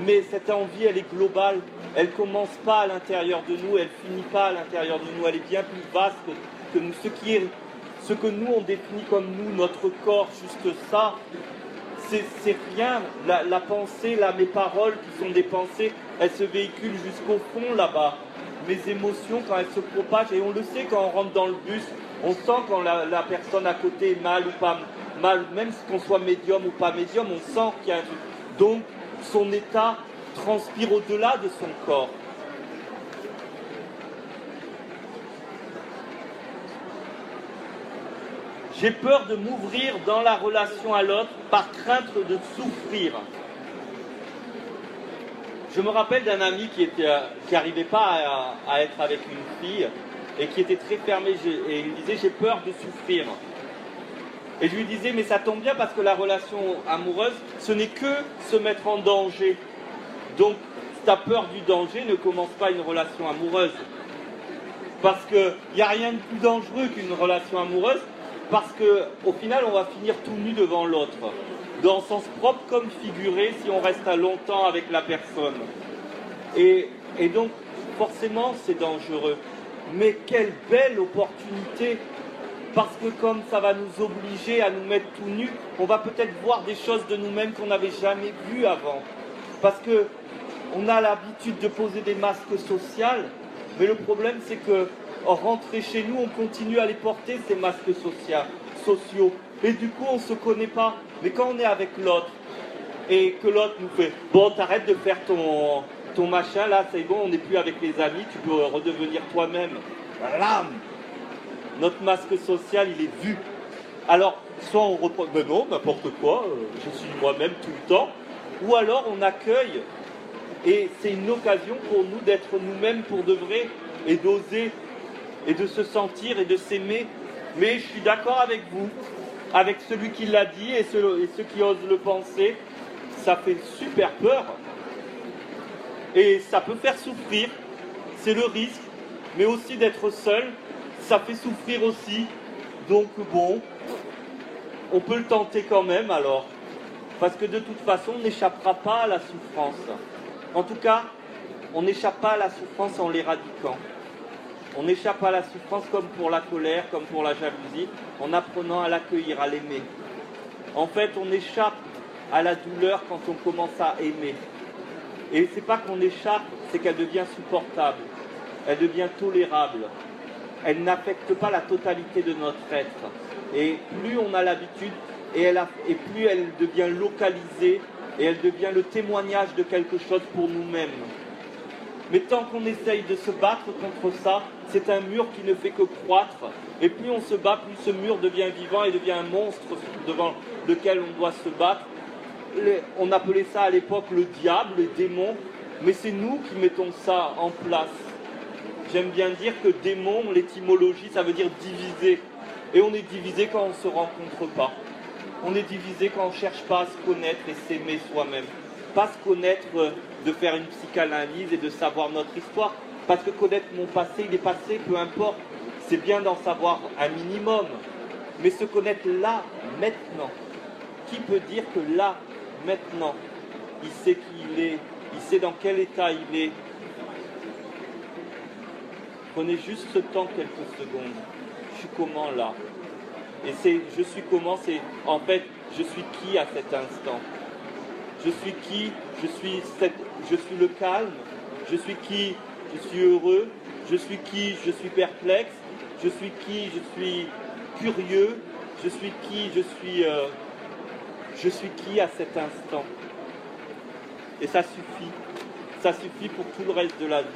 mais cette envie elle est globale. Elle ne commence pas à l'intérieur de nous, elle ne finit pas à l'intérieur de nous, elle est bien plus vaste que nous. Ce que nous on définit comme nous, notre corps, juste ça, c'est rien. La pensée, là, mes paroles qui sont des pensées, elles se véhiculent jusqu'au fond là-bas. Mes émotions, quand elles se propagent, et on le sait quand on rentre dans le bus, on sent quand la personne à côté est mal ou pas mal, même qu'on soit médium ou pas médium, on sent qu'il y a un truc. Donc, son état transpire au-delà de son corps. J'ai peur de m'ouvrir dans la relation à l'autre par crainte de souffrir. Je me rappelle d'un ami qui n'arrivait pas à être avec une fille et qui était très fermé et il me disait j'ai peur de souffrir. Et je lui disais mais ça tombe bien parce que la relation amoureuse ce n'est que se mettre en danger. Donc si tu as peur du danger, ne commence pas une relation amoureuse. Parce qu'il n'y a rien de plus dangereux qu'une relation amoureuse. Parce qu'au final, on va finir tout nu devant l'autre, dans le sens propre comme figuré, si on reste longtemps avec la personne. Et donc, forcément, c'est dangereux. Mais quelle belle opportunité, parce que comme ça va nous obliger à nous mettre tout nus, on va peut-être voir des choses de nous-mêmes qu'on n'avait jamais vues avant. Parce qu'on a l'habitude de poser des masques sociaux, mais le problème, c'est que rentrer chez nous, on continue à les porter, ces masques sociaux. Et du coup, on ne se connaît pas. Mais quand on est avec l'autre, et que l'autre nous fait « Bon, t'arrêtes de faire ton machin, là, c'est bon, on n'est plus avec les amis, tu peux redevenir toi-même. » Blam ! Notre masque social, il est vu. Alors, soit on reprend « Ben non, n'importe quoi, je suis moi-même tout le temps. » Ou alors, on accueille. Et c'est une occasion pour nous d'être nous-mêmes pour de vrai et d'oser et de se sentir et de s'aimer. Mais je suis d'accord avec vous, avec celui qui l'a dit et ceux qui osent le penser, ça fait super peur. Et ça peut faire souffrir, c'est le risque, mais aussi d'être seul, ça fait souffrir aussi. Donc bon, on peut le tenter quand même alors, parce que de toute façon, on n'échappera pas à la souffrance. En tout cas, on n'échappe pas à la souffrance en l'éradiquant. On échappe à la souffrance comme pour la colère, comme pour la jalousie, en apprenant à l'accueillir, à l'aimer. En fait, on échappe à la douleur quand on commence à aimer. Et c'est pas qu'on échappe, c'est qu'elle devient supportable, elle devient tolérable. Elle n'affecte pas la totalité de notre être. Et plus on a l'habitude, et plus elle devient localisée, et elle devient le témoignage de quelque chose pour nous-mêmes. Mais tant qu'on essaye de se battre contre ça, c'est un mur qui ne fait que croître. Et plus on se bat, plus ce mur devient vivant et devient un monstre devant lequel on doit se battre. On appelait ça à l'époque le diable, les démons, mais c'est nous qui mettons ça en place. J'aime bien dire que démon, l'étymologie, ça veut dire diviser. Et on est divisé quand on ne se rencontre pas. On est divisé quand on ne cherche pas à se connaître et s'aimer soi-même. Pas se connaître, de faire une psychanalyse et de savoir notre histoire. Parce que connaître mon passé, il est passé, peu importe. C'est bien d'en savoir un minimum. Mais se connaître là, maintenant. Qui peut dire que là, maintenant, il sait qui il est, il sait dans quel état il est. Prenez juste ce temps, quelques secondes. Je suis comment là? Et je suis comment, c'est en fait, je suis qui à cet instant? Je suis qui? Je suis le calme. Je suis qui? Je suis heureux. Je suis qui? Je suis perplexe. Je suis qui? Je suis curieux. Je suis qui? Je suis qui à cet instant? Et ça suffit. Ça suffit pour tout le reste de la vie.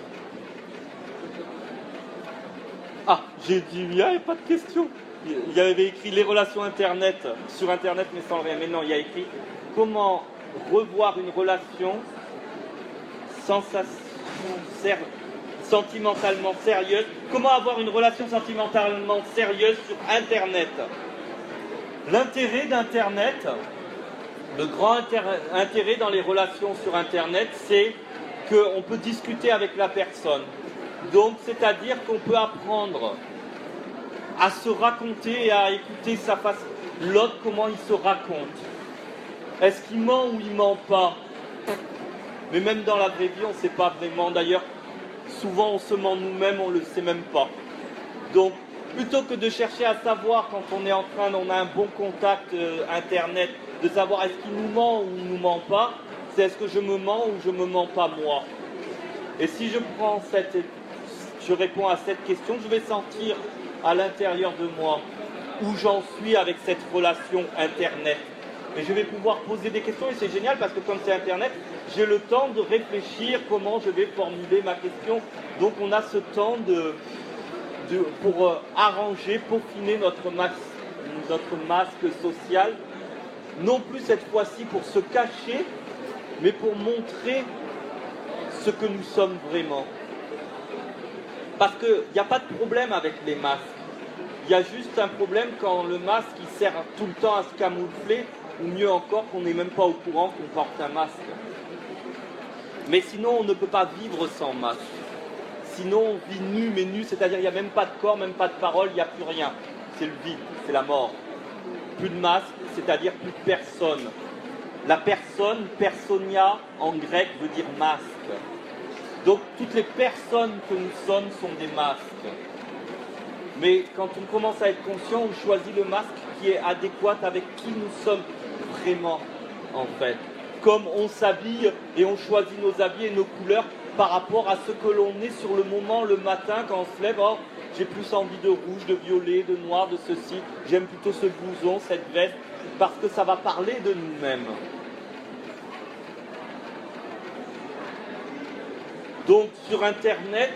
Ah, j'ai dit il n'y avait pas de question. Il y avait écrit les relations Internet, sur Internet mais sans rien. Mais non, il y a écrit comment revoir une relation sentimentalement sérieuse. Comment avoir une relation sentimentalement sérieuse sur Internet? L'intérêt d'Internet, le grand intérêt dans les relations sur Internet, c'est qu'on peut discuter avec la personne. Donc, c'est-à-dire qu'on peut apprendre à se raconter et à écouter l'autre, comment il se raconte. Est-ce qu'il ment ou il ment pas? Mais même dans la vraie vie, on ne sait pas vraiment. D'ailleurs, souvent, on se ment nous-mêmes, on ne le sait même pas. Donc, plutôt que de chercher à savoir quand on a un bon contact Internet, de savoir est-ce qu'il nous ment ou il ne nous ment pas, c'est est-ce que je me mens ou je ne me mens pas moi. Et si je réponds à cette question, je vais sentir à l'intérieur de moi où j'en suis avec cette relation Internet. Et je vais pouvoir poser des questions et c'est génial parce que comme c'est Internet, j'ai le temps de réfléchir comment je vais formuler ma question. Donc on a ce temps pour arranger, peaufiner notre masque social. Non plus cette fois-ci pour se cacher, mais pour montrer ce que nous sommes vraiment. Parce qu'il n'y a pas de problème avec les masques. Il y a juste un problème quand le masque il sert tout le temps à se camoufler, ou mieux encore qu'on n'est même pas au courant qu'on porte un masque. Mais sinon on ne peut pas vivre sans masque. Sinon on vit nu, mais nu, c'est-à-dire il n'y a même pas de corps, même pas de parole, il n'y a plus rien. C'est le vide, c'est la mort. Plus de masque, c'est-à-dire plus de personne. La personne, personnia en grec veut dire masque. Donc toutes les personnes que nous sommes sont des masques. Mais quand on commence à être conscient, on choisit le masque qui est adéquat avec qui nous sommes vraiment, en fait. Comme on s'habille et on choisit nos habits et nos couleurs par rapport à ce que l'on est sur le moment, le matin, quand on se lève. Oh, j'ai plus envie de rouge, de violet, de noir, de ceci. J'aime plutôt ce blouson, cette veste, parce que ça va parler de nous-mêmes. Donc sur Internet,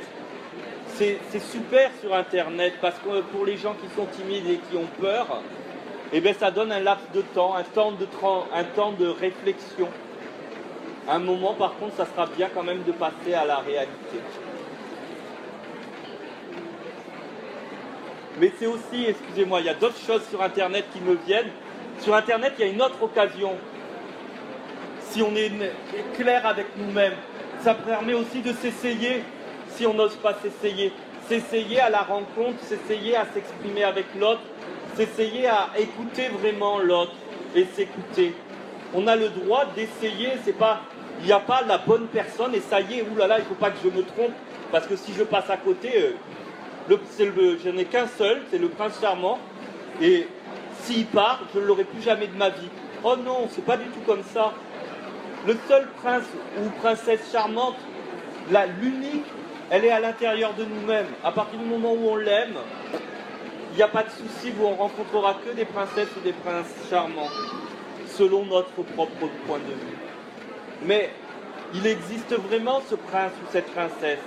c'est super sur Internet, parce que pour les gens qui sont timides et qui ont peur, eh bien, ça donne un laps de temps, un temps de réflexion. Un moment, par contre, ça sera bien quand même de passer à la réalité. Mais c'est aussi, excusez-moi, il y a d'autres choses sur Internet qui me viennent. Sur Internet, il y a une autre occasion. Si on est clair avec nous-mêmes, ça permet aussi de s'essayer, si on n'ose pas s'essayer. S'essayer à la rencontre, s'essayer à s'exprimer avec l'autre, s'essayer à écouter vraiment l'autre et s'écouter. On a le droit d'essayer, il n'y a pas la bonne personne et ça y est, oulala, il ne faut pas que je me trompe, parce que si je passe à côté, je n'ai qu'un seul, c'est le prince charmant, et s'il part, je ne l'aurai plus jamais de ma vie. Oh non, c'est pas du tout comme ça. Le seul prince ou princesse charmante, l'unique, elle est à l'intérieur de nous-mêmes. À partir du moment où on l'aime, il n'y a pas de souci, où on rencontrera que des princesses ou des princes charmants, selon notre propre point de vue. Mais il existe vraiment ce prince ou cette princesse.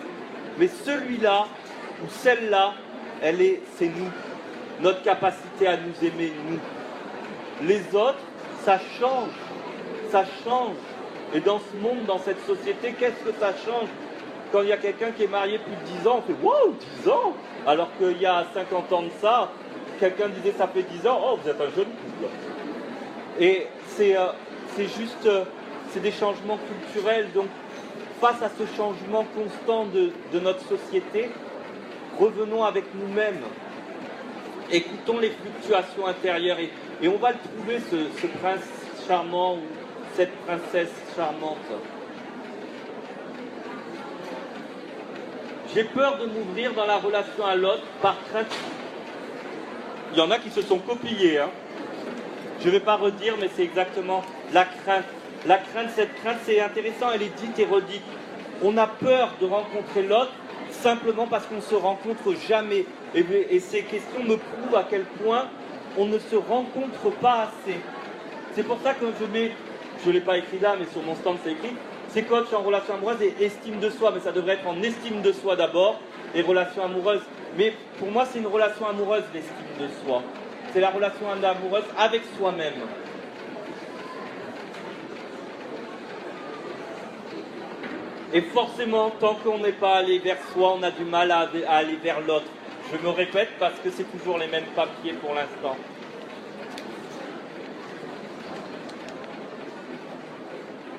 Mais celui-là ou celle-là, c'est nous. Notre capacité à nous aimer, nous. Les autres, ça change. Ça change. Et dans ce monde, dans cette société, qu'est-ce que ça change? Quand il y a quelqu'un qui est marié plus de 10 ans, on fait « Wow, 10 ans !» Alors qu'il y a 50 ans de ça, quelqu'un disait « Ça fait 10 ans, oh, vous êtes un jeune couple !» Et c'est juste, c'est des changements culturels. Donc, face à ce changement constant de notre société, revenons avec nous-mêmes. Écoutons les fluctuations intérieures et on va le trouver, ce prince charmant ou cette princesse charmante. J'ai peur de m'ouvrir dans la relation à l'autre par crainte. Il y en a qui se sont copiés. Hein. Je ne vais pas redire, mais c'est exactement la crainte. La crainte, cette crainte, c'est intéressant, elle est dite et redite. On a peur de rencontrer l'autre simplement parce qu'on ne se rencontre jamais. Et ces questions me prouvent à quel point on ne se rencontre pas assez. C'est pour ça que je ne l'ai pas écrit là, mais sur mon stand c'est écrit, c'est coach en relation amoureuse et estime de soi. Mais ça devrait être en estime de soi d'abord et relation amoureuse. Mais pour moi, c'est une relation amoureuse, l'estime de soi. C'est la relation amoureuse avec soi-même. Et forcément, tant qu'on n'est pas allé vers soi, on a du mal à aller vers l'autre. Je me répète parce que c'est toujours les mêmes papiers pour l'instant.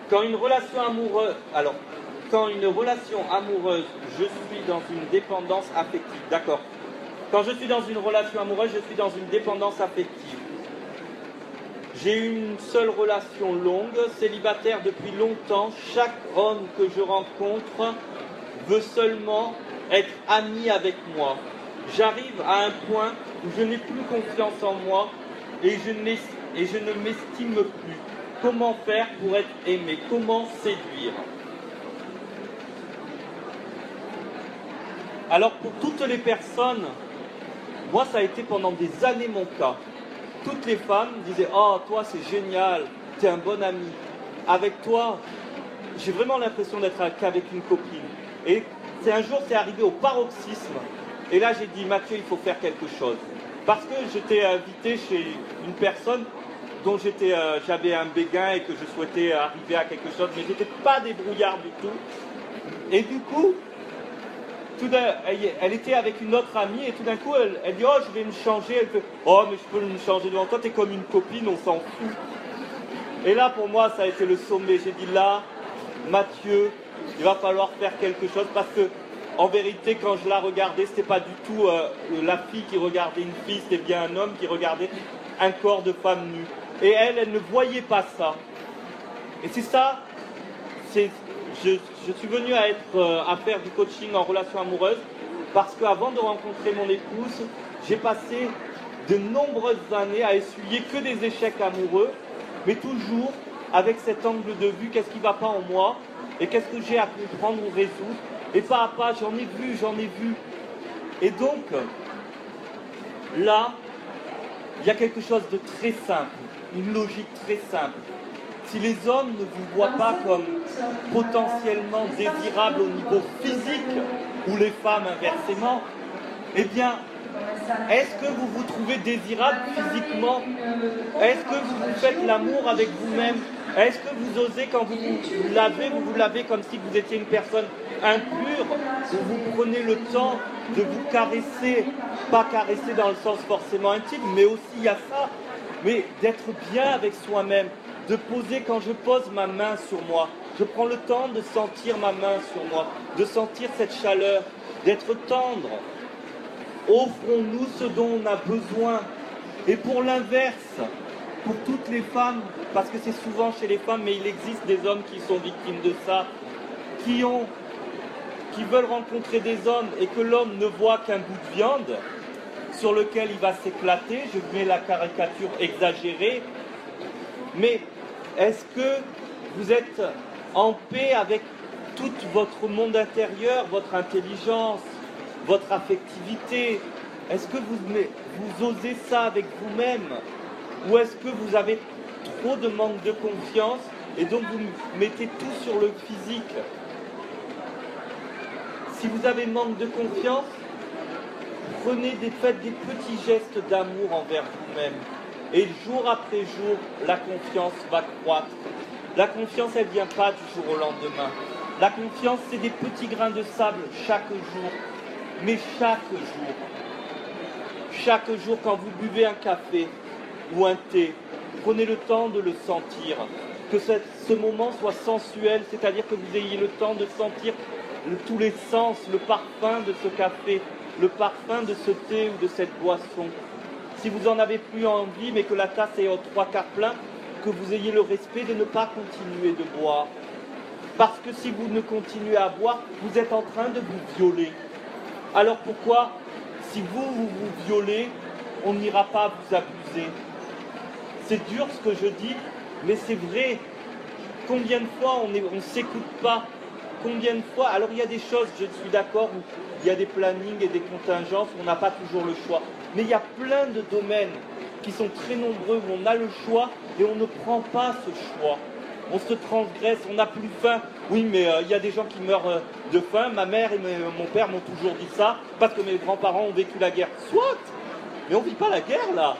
Quand une relation amoureuse, je suis dans une dépendance affective. D'accord. Quand je suis dans une relation amoureuse, je suis dans une dépendance affective. J'ai eu une seule relation longue, célibataire depuis longtemps. Chaque homme que je rencontre veut seulement être ami avec moi. J'arrive à un point où je n'ai plus confiance en moi et je ne m'estime plus. Comment faire pour être aimé? Comment séduire? Alors pour toutes les personnes, moi ça a été pendant des années mon cas. Toutes les femmes disaient « Oh, toi c'est génial, t'es un bon ami. Avec toi, j'ai vraiment l'impression d'être qu'avec une copine. » Et un jour c'est arrivé au paroxysme. Et là j'ai dit « Mathieu, il faut faire quelque chose. » Parce que j'étais invité chez une personne dont j'avais un béguin et que je souhaitais arriver à quelque chose, mais je n'étais pas débrouillard du tout. Et du coup, elle était avec une autre amie et tout d'un coup, elle dit « Oh, je vais me changer. » Elle fait « Oh, mais je peux me changer devant toi, t'es comme une copine, on s'en fout. » Et là, pour moi, ça a été le sommet. J'ai dit « Là, Mathieu, il va falloir faire quelque chose parce que en vérité, quand je la regardais, c'était pas du tout la fille qui regardait une fille, c'était bien un homme qui regardait un corps de femme nue. Et elle ne voyait pas ça. Et c'est ça, je suis venu à faire du coaching en relation amoureuse parce qu'avant de rencontrer mon épouse, j'ai passé de nombreuses années à essuyer que des échecs amoureux, mais toujours avec cet angle de vue, qu'est-ce qui ne va pas en moi et qu'est-ce que j'ai à comprendre ou résoudre. Et pas à pas, j'en ai vu. Et donc, là, il y a quelque chose de très simple, une logique très simple. Si les hommes ne vous voient pas comme potentiellement désirables au niveau physique, ou les femmes inversement, eh bien, est-ce que vous vous trouvez désirable physiquement? Est-ce que vous faites l'amour avec vous-même? Est-ce que vous osez, quand vous vous lavez comme si vous étiez une personne impure, où vous prenez le temps de vous caresser, pas caresser dans le sens forcément intime, mais aussi il y a ça, mais d'être bien avec soi-même, de poser, quand je pose ma main sur moi, je prends le temps de sentir ma main sur moi, de sentir cette chaleur, d'être tendre. Offrons-nous ce dont on a besoin. Et pour l'inverse, pour toutes les femmes, parce que c'est souvent chez les femmes, mais il existe des hommes qui sont victimes de ça, qui veulent rencontrer des hommes et que l'homme ne voit qu'un bout de viande sur lequel il va s'éclater. Je mets la caricature exagérée, mais est-ce que vous êtes en paix avec tout votre monde intérieur, votre intelligence, votre affectivité? Est-ce que vous osez ça avec vous-même? Ou est-ce que vous avez trop de manque de confiance et donc vous mettez tout sur le physique? Si vous avez manque de confiance, faites des petits gestes d'amour envers vous-même. Et jour après jour, la confiance va croître. La confiance, elle ne vient pas du jour au lendemain. La confiance, c'est des petits grains de sable chaque jour. Mais chaque jour, quand vous buvez un café ou un thé, prenez le temps de le sentir. Que ce moment soit sensuel, c'est-à-dire que vous ayez le temps de sentir tous les sens, le parfum de ce café, le parfum de ce thé ou de cette boisson. Si vous n'en avez plus envie, mais que la tasse est aux 3/4 plein, que vous ayez le respect de ne pas continuer de boire. Parce que si vous ne continuez à boire, vous êtes en train de vous violer. Alors pourquoi, si vous violez, on n'ira pas vous abuser? C'est dur ce que je dis, mais c'est vrai. Combien de fois on ne s'écoute pas? Combien de fois? Alors il y a des choses, je suis d'accord, où il y a des plannings et des contingences, où on n'a pas toujours le choix. Mais il y a plein de domaines qui sont très nombreux, où on a le choix et on ne prend pas ce choix. On se transgresse, on n'a plus faim. Oui, mais il y a des gens qui meurent de faim. Ma mère et mon père m'ont toujours dit ça, parce que mes grands-parents ont vécu la guerre. Soit, mais on ne vit pas la guerre là.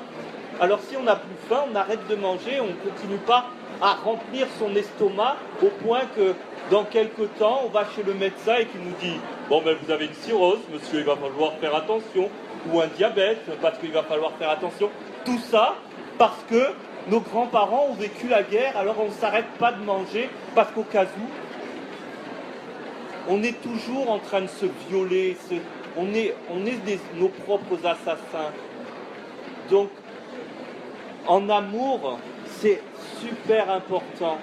Alors si on n'a plus faim, on arrête de manger, on ne continue pas à remplir son estomac au point que dans quelques temps, on va chez le médecin et qu'il nous dit « Bon, ben vous avez une cirrhose, monsieur, il va falloir faire attention. » Ou un diabète, parce qu'il va falloir faire attention. Tout ça parce que nos grands-parents ont vécu la guerre, alors on ne s'arrête pas de manger, parce qu'au cas où, on est toujours en train de se violer, on est nos propres assassins. Donc, en amour, c'est super important.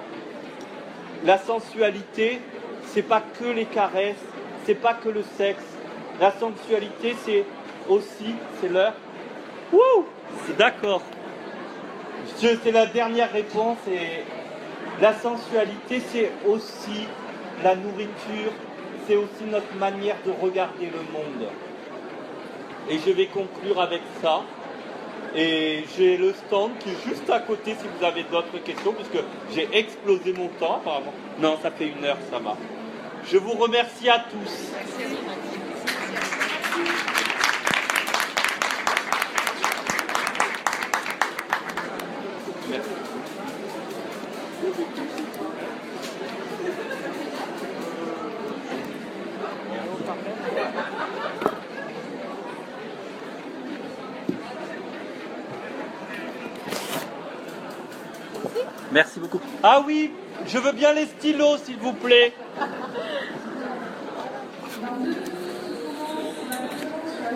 La sensualité, c'est pas que les caresses, c'est pas que le sexe. La sensualité, c'est aussi, c'est l'heure. Wouh! C'est d'accord. C'est la dernière réponse et la sensualité, c'est aussi la nourriture, c'est aussi notre manière de regarder le monde. Et je vais conclure avec ça. Et j'ai le stand qui est juste à côté si vous avez d'autres questions, puisque j'ai explosé mon temps apparemment. Non, ça fait 1 heure, ça va. Je vous remercie à tous. Merci. Merci beaucoup. Ah oui, je veux bien les stylos, s'il vous plaît. Dans 2 minutes, on commence la référence sur la